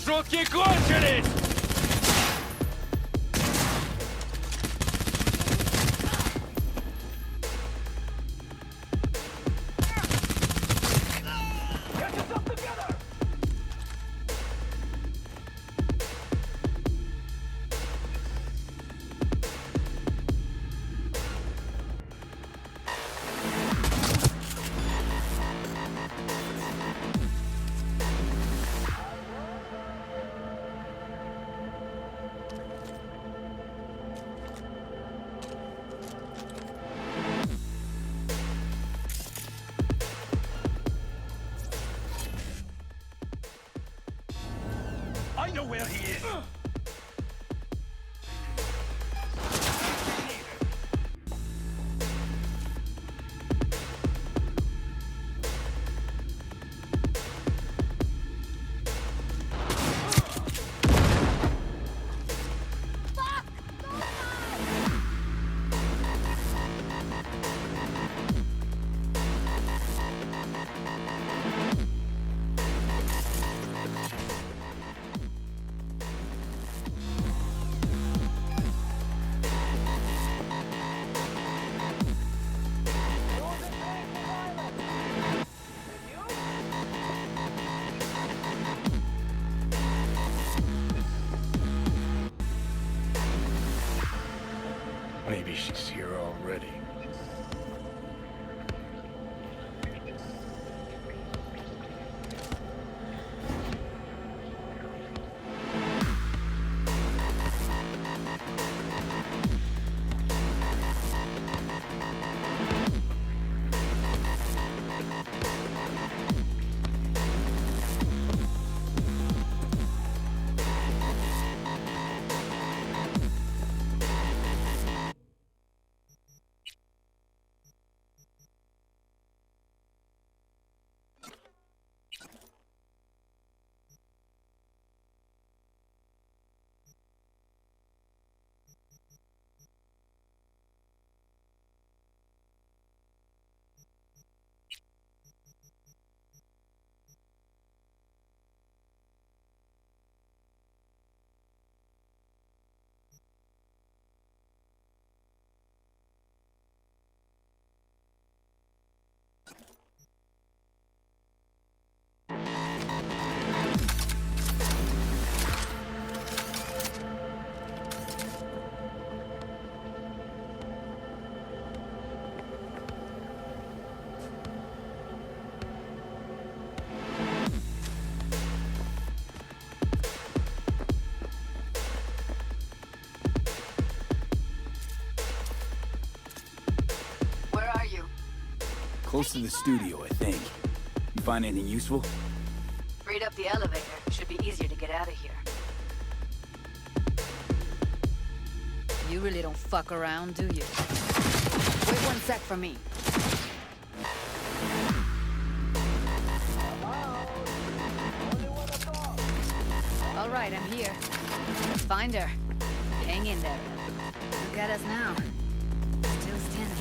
Шутки кончились! where he is. Maybe she's here already. Close to the studio, I think. You find anything useful? Freed up the elevator. Should be easier to get out of here. You really don't fuck around, do you? Wait one sec for me. All right, I'm here. Find her. Hang in there. Look at us now. Still standing.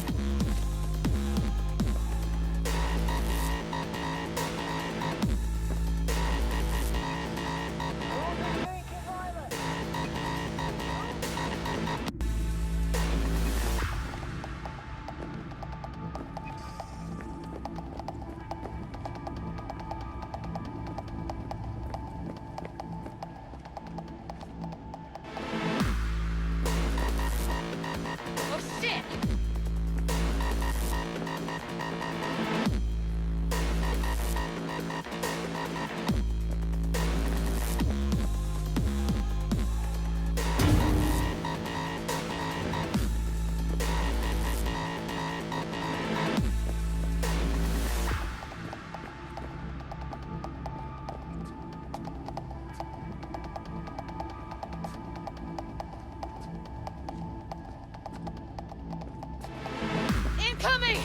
Incoming!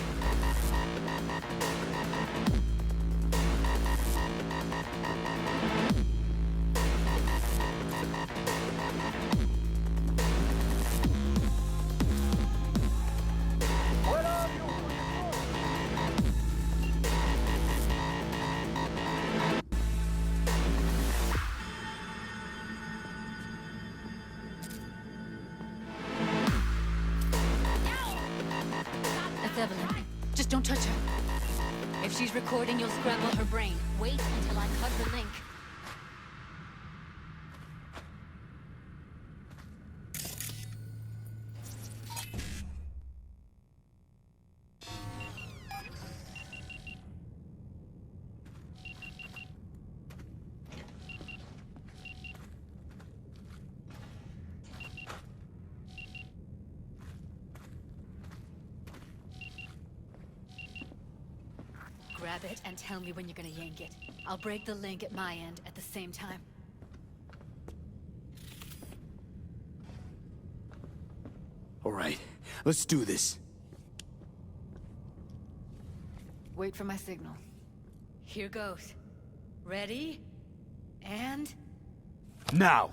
That's Evelyn. Just don't touch her. If she's recording, you'll scramble her brain. Wait until I cut the link. Grab it and tell me when you're gonna yank it. I'll break the link at my end at the same time. Let's do this. Wait for my signal. Here goes. Ready? And... Now!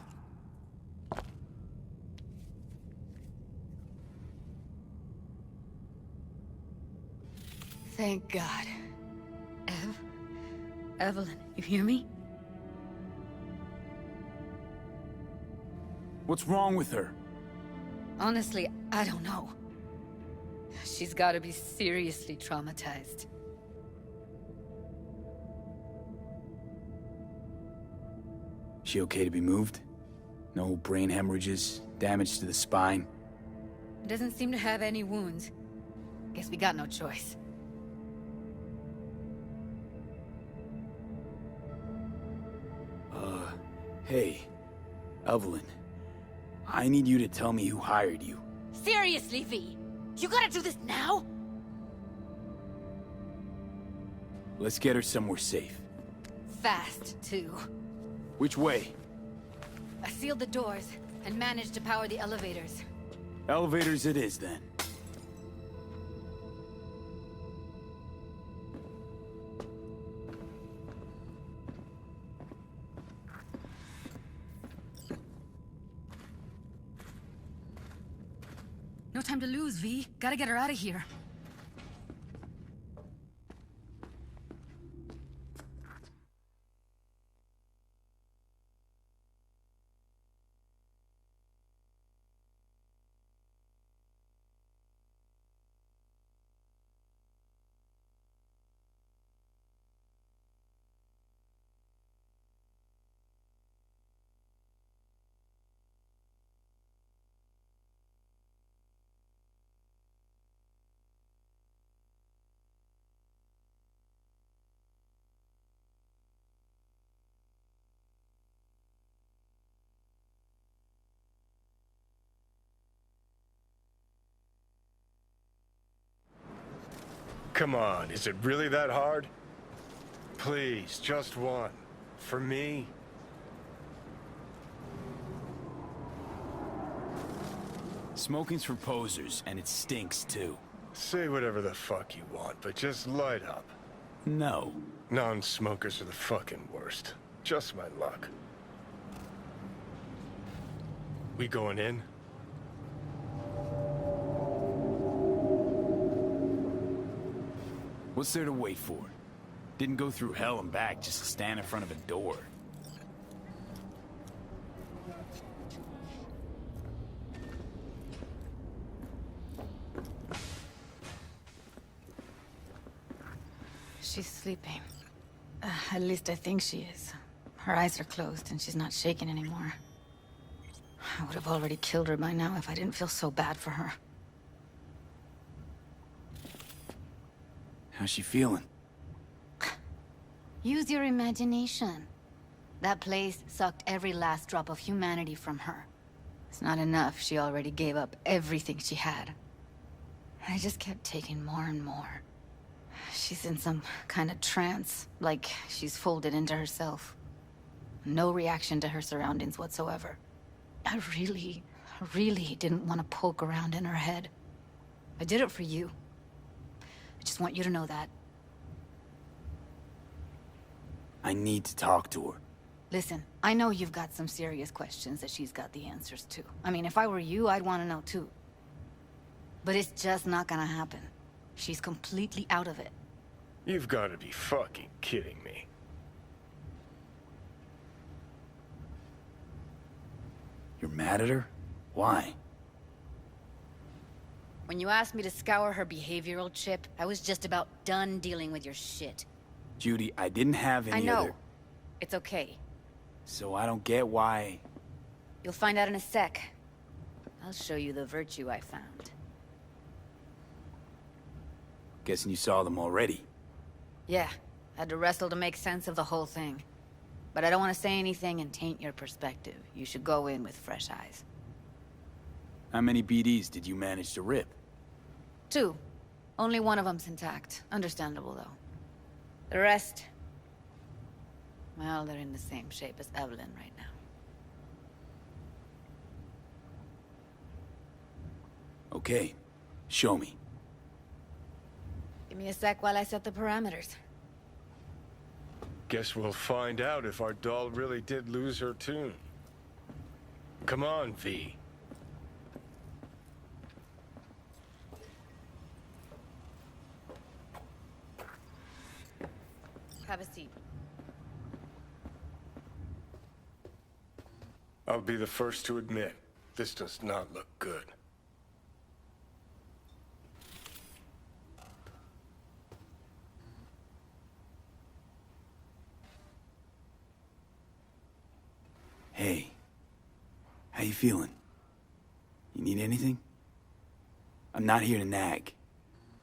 Thank God. Evelyn, you hear me? What's wrong with her? Honestly, I don't know. She's gotta be seriously traumatized. She okay to be moved? No brain hemorrhages, damage to the spine? Doesn't seem to have any wounds. Guess we got no choice. Hey, Evelyn. I need you to tell me who hired you. Seriously, V? You gotta do this now? Let's get her somewhere safe. Fast, too. Which way? I sealed the doors and managed to power the elevators. Elevators it is, then. No time to lose, V. Gotta get her out of here. Come on, is it really that hard? Please, just one. For me? Smoking's for posers, and it stinks, too. Say whatever the fuck you want, but just light up. No. Non-smokers are the fucking worst. Just my luck. We going in? What's there to wait for? Didn't go through hell and back just to stand in front of a door. She's sleeping. At least I think she is. Her eyes are closed and she's not shaking anymore. I would have already killed her by now if I didn't feel so bad for her. How's she feeling? Use your imagination. That place sucked every last drop of humanity from her. It's not enough. She already gave up everything she had. I just kept taking more and more. She's in some kind of trance, like she's folded into herself. No reaction to her surroundings whatsoever. I really didn't want to poke around in her head. I did it for you. I just want you to know that. I need to talk to her. Listen, I know you've got some serious questions that she's got the answers to. I mean, if I were you, I'd want to know too. But it's just not gonna happen. She's completely out of it. You've got to be fucking kidding me. You're mad at her? Why? When you asked me to scour her behavioral chip, I was just about done dealing with your shit. Judy, I didn't have any I know. other... It's okay. So I don't get why... You'll find out in a sec. I'll show you the virtue I found. Guessing you saw them already. Yeah, had to wrestle to make sense of the whole thing. But I don't want to say anything and taint your perspective. You should go in with fresh eyes. How many BDs did you manage to rip? 2. Only one of them's intact. Understandable, though. The rest... well, they're in the same shape as Evelyn right now. Okay. Show me. Give me a sec while I set the parameters. Guess we'll find out if our doll really did lose her tune. Come on, V. Have a seat. I'll be the first to admit, this does not look good. Hey. How you feeling? You need anything? I'm not here to nag.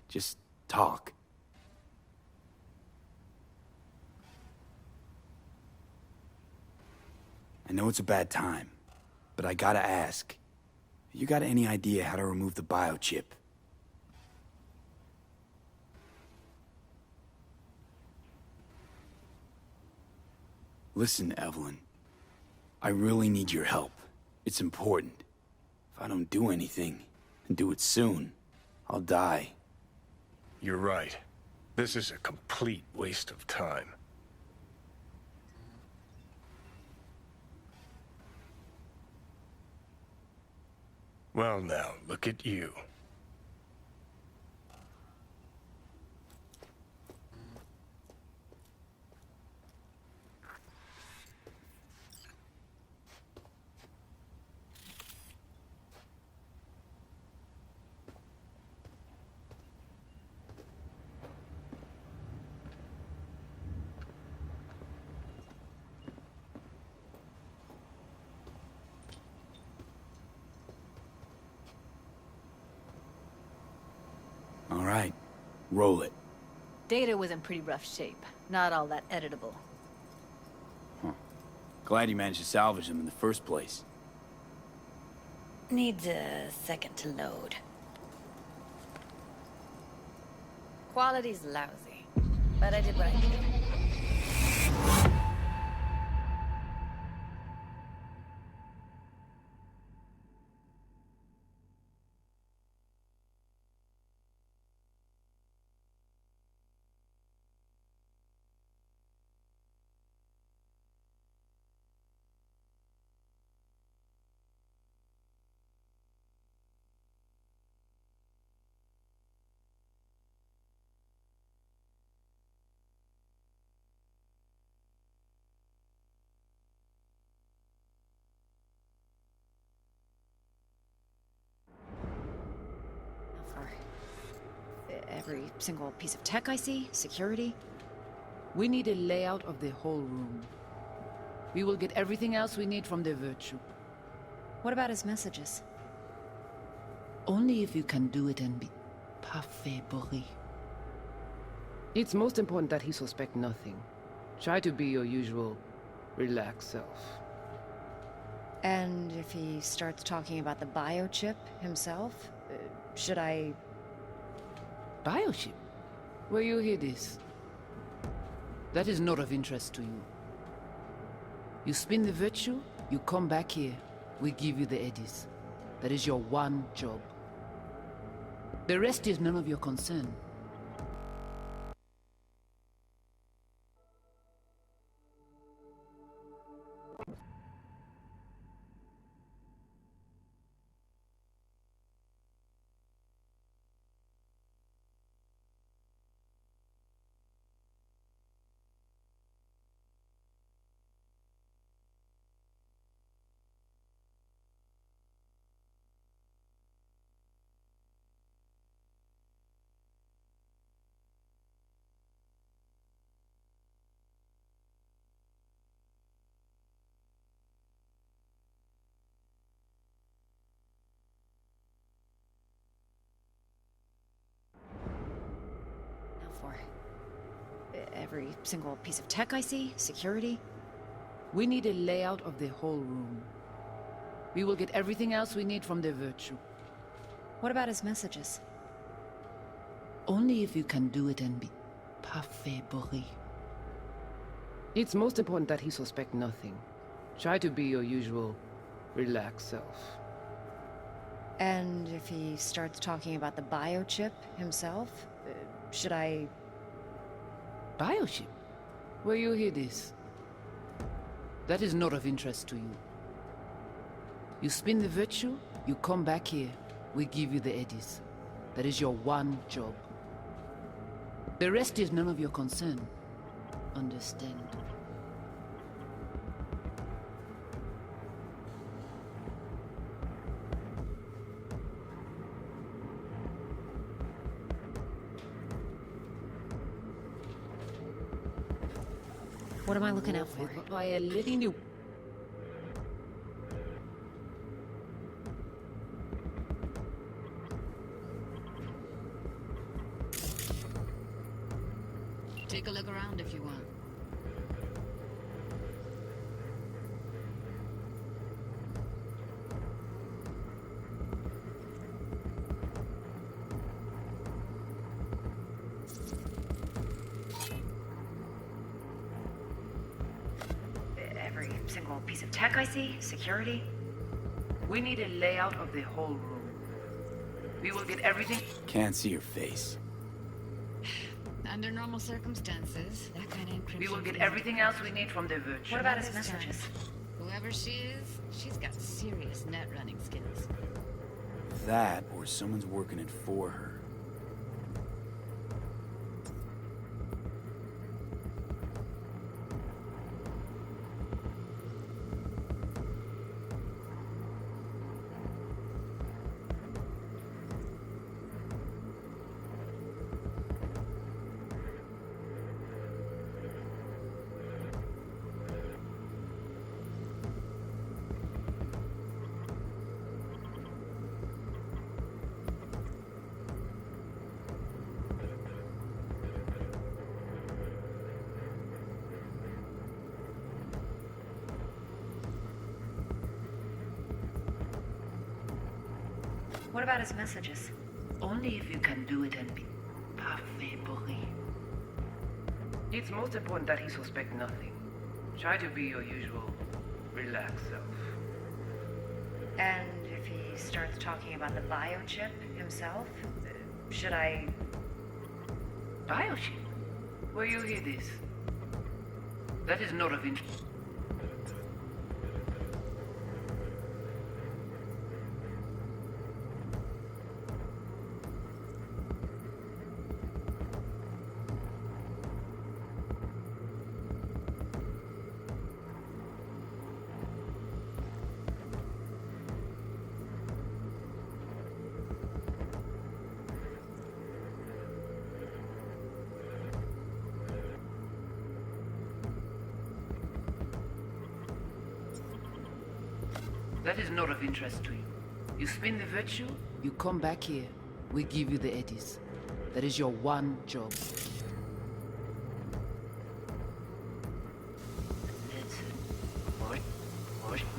Just talk. I know it's a bad time, but I gotta ask. You got any idea how to remove the biochip? Listen, Evelyn. I really need your help. It's important. If I don't do anything, and do it soon, I'll die. You're right. This is a complete waste of time. Well now, look at you. All right, roll it. Data was in pretty rough shape. Not all that editable. Huh. Glad you managed to salvage them in the first place. Needs a second to load. Quality's lousy, but I did what I could. Every single piece of tech I see, security. We need a layout of the whole room. We will get everything else we need from the virtue. What about his messages? Only if you can do it and be parfait bourré. It's most important that he suspect nothing. Try to be your usual, relaxed self. And if he starts talking about the biochip himself, should I... Biochip? Where you hear this? That is not of interest to you. You spin the virtue, you come back here, we give you the eddies. That is your one job. The rest is none of your concern. Every single piece of tech I see, security. We need a layout of the whole room. We will get everything else we need from the virtue. What about his messages? Only if you can do it and be parfait bourré. It's most important that he suspect nothing. Try to be your usual, relaxed self. And if he starts talking about the biochip himself, should I... Biochip? Where you hear this? That is not of interest to you. You spin the virtue, you come back here. We give you the eddies. That is your one job. The rest is none of your concern. Understand? What am I looking out for? By letting you... Take a look around if you want. Every single piece of tech I see, security. We need a layout of the whole room. We will get everything... Can't see your face. Under normal circumstances, that kind of encryption... We will get everything else we need from the virtue. What about his messages? Whoever she is, she's got serious net running skills. That, or someone's working it for her. What about his messages? Only if you can do it and be parfait. It's most important that he suspect nothing. Try to be your usual, relaxed self. And if he starts talking about the biochip himself, should I... Biochip? Where you hear this? That is not of interest. That is not of interest to you. You spin the virtue, you come back here. We give you the eddies. That is your one job.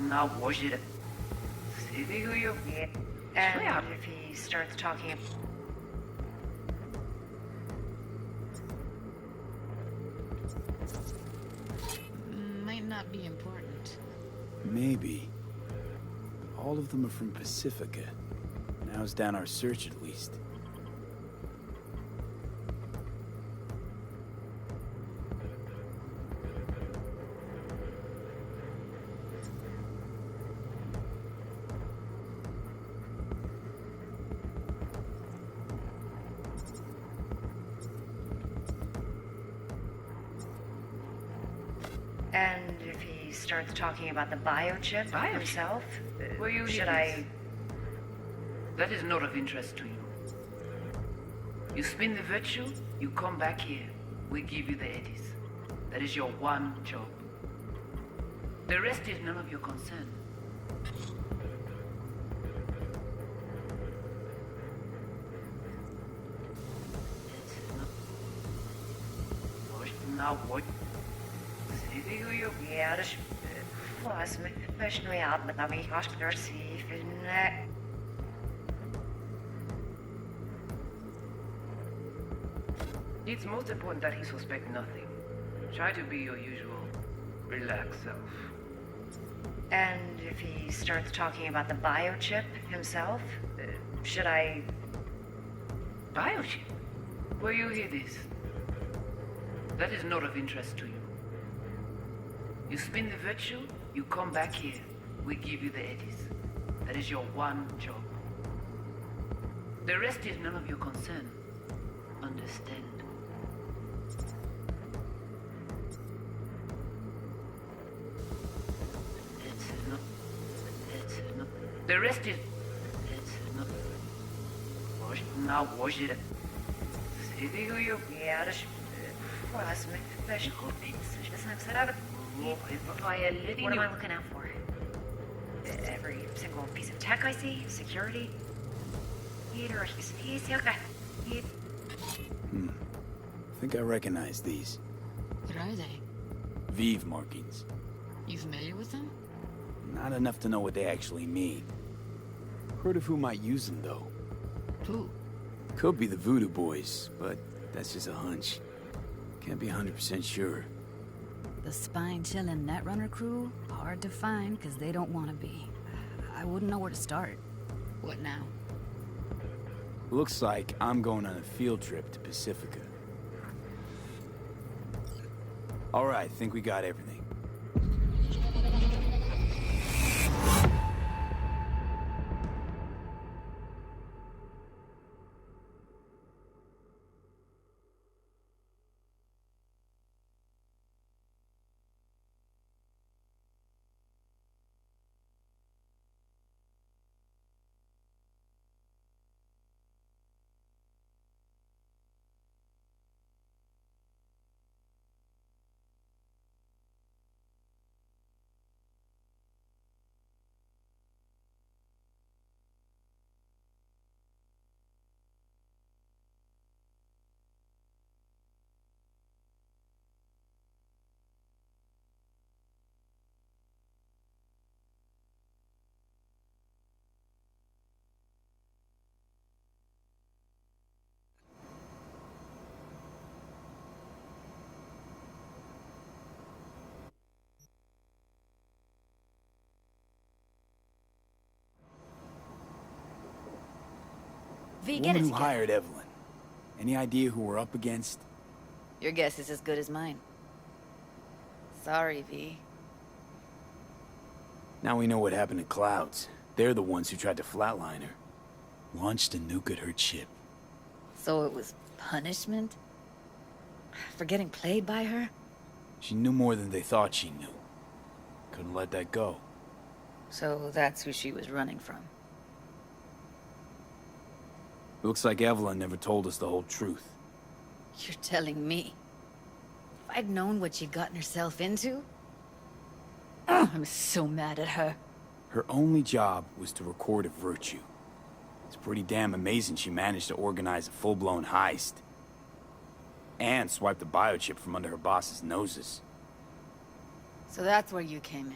Now wash it. See who you... And if he starts talking... Might not be important. Maybe. But all of them are from Pacifica. Now's down our search at least. And if he starts talking about the biochip himself, should I... That is not of interest to you. You spin the virtue, you come back here. We give you the eddies. That is your one job. The rest is none of your concern. Now what? Ja, dus was me best nu ja, maar dan weer hartstikke even. It's most important that he suspect nothing. Try to be your usual, relaxed self. And if he starts talking about the biochip himself, Should I... Biochip? Where you hear this? That is not of interest to you. You spin the virtue, you come back here. We give you the eddies. That is your one job. The rest is none of your concern. Understand? The rest is... Now watch it. What am I looking out for? Every single piece of tech I see? Security? I think I recognize these. What are they? Vive markings. You familiar with them? Not enough to know what they actually mean. Heard of who might use them, though. Who? Could be the Voodoo Boys, but that's just a hunch. Can't be 100% sure. The spine-chilling Netrunner crew? Hard to find, because they don't want to be. I wouldn't know where to start. What now? Looks like I'm going on a field trip to Pacifica. Alright, think we got everything. V, The get woman it who together. hired Evelyn. Any idea who we're up against? Your guess is as good as mine. Sorry, V. Now we know what happened to Clouds. They're the ones who tried to flatline her. Launched a nuke at her ship. So it was punishment? For getting played by her? She knew more than they thought she knew. Couldn't let that go. So that's who she was running from. Looks like Evelyn never told us the whole truth. You're telling me? If I'd known what she'd gotten herself into? Ugh, I'm so mad at her. Her only job was to record a virtue. It's pretty damn amazing she managed to organize a full-blown heist. And swipe the biochip from under her boss's noses. So that's where you came in.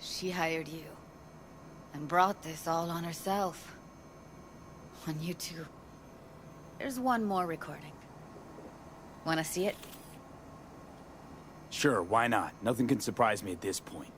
She hired you. And brought this all on herself. On you two. There's one more recording. Wanna see it? Sure, why not? Nothing can surprise me at this point.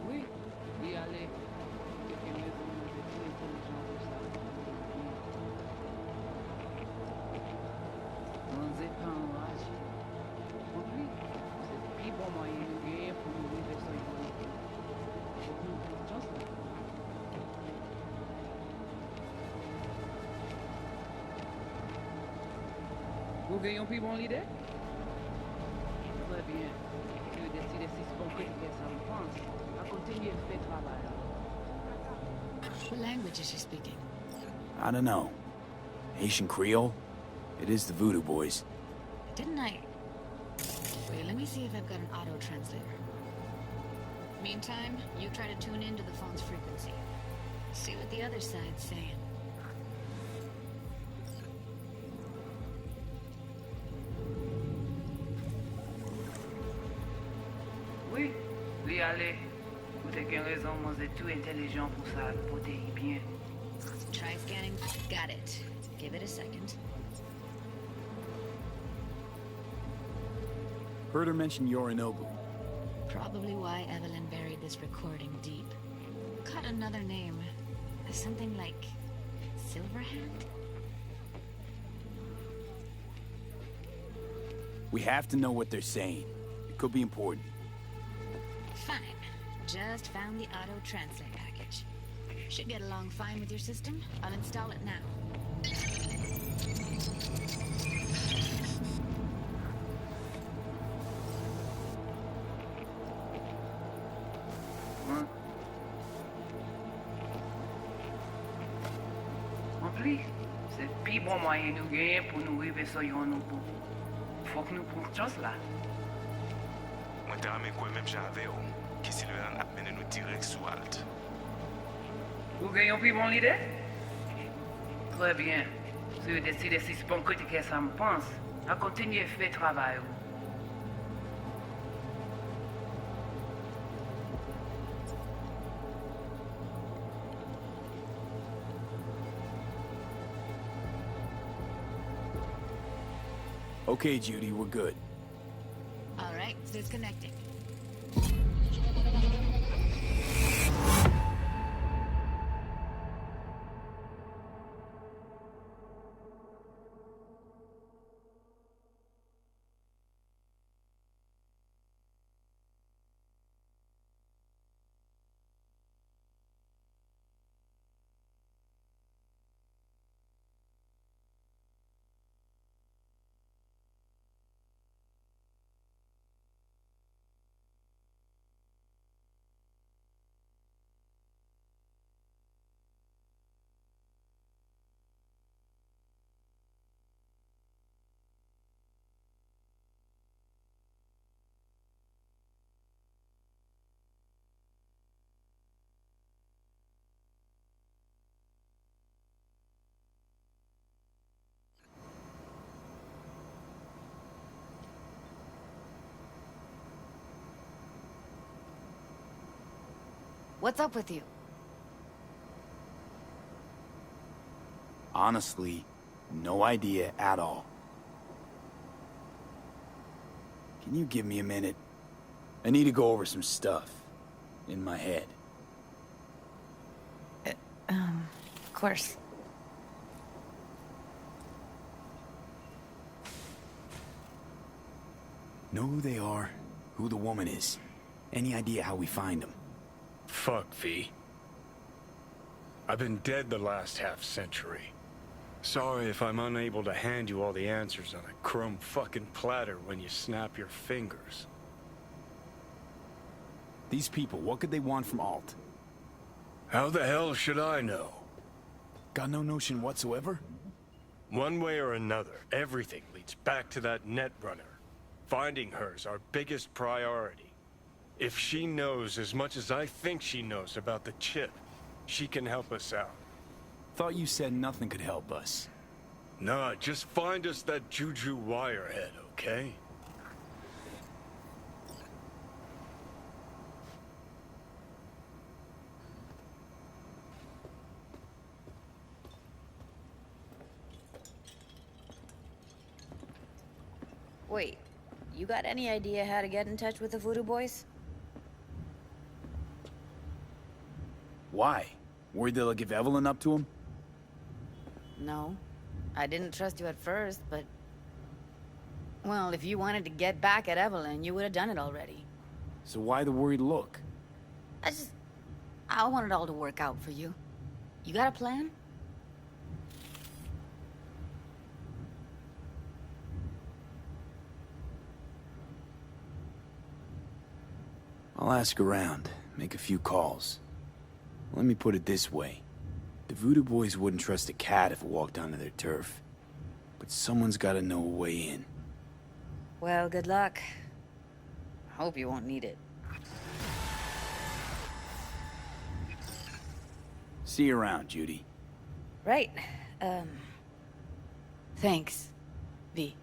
Oui, y aller. Quelques lieux de tout intelligent de ça. On n'est pas enragé. Pour lui, c'est le plus bon moyen de gagner pour nous vivre sans humanité. Aucune intelligence là. Vous gagnez plus bon l'idée? Très bien. Que des décide si c'est bon que ça me pense, à continuer de faire travail. What language is she speaking? I don't know. Haitian Creole? It is the Voodoo Boys. Didn't I... Wait, let me see if I've got an auto-translator. Meantime, you try to tune into the phone's frequency. See what the other side's saying. Oui, lui aller. Vous avez qu'une raison, moi c'est tout intelligent pour ça, pour t'aider bien. Try scanning. Got it. Give it a second. Heard her mention Yorinobu. Probably why Evelyn buried this recording deep. Caught another name. Something like... Silverhand? We have to know what they're saying. It could be important. Fine. Just found the auto-translate package. Should get along fine with your system. I'll install it now. En plus, c'est le plus bon moyen de gagner pour nous arriver sur nos bouts. Faut que nous prenions chance là. Moi, t'as ramené quoi même j'avais, qui Silverhand a mené nous direct sous Alt. Vous gagnez un plus bon idée? Très bien. Si vous décidez si c'est bon que ça me pense, à continuer à faire travail. Okay, Judy, we're good. All right, disconnecting. What's up with you? Honestly, no idea at all. Can you give me a minute? I need to go over some stuff in my head. Of course. Know who they are, who the woman is. Any idea how we find them? Fuck, V. I've been dead the last half-century. Sorry if I'm unable to hand you all the answers on a chrome fucking platter when you snap your fingers. These people, what could they want from Alt? How the hell should I know? Got no notion whatsoever? One way or another, everything leads back to that Netrunner. Finding her's our biggest priority. If she knows as much as I think she knows about the chip, she can help us out. Thought you said nothing could help us. Nah, just find us that Juju wirehead, okay? Wait, you got any idea how to get in touch with the Voodoo Boys? Why? Worried they'll give Evelyn up to him? No. I didn't trust you at first, but... Well, if you wanted to get back at Evelyn, you would have done it already. So why the worried look? I want it all to work out for you. You got a plan? I'll ask around, make a few calls. Let me put it this way. The Voodoo Boys wouldn't trust a cat if it walked onto their turf. But someone's gotta know a way in. Well, good luck. Hope you won't need it. See you around, Judy. Right. Thanks, V.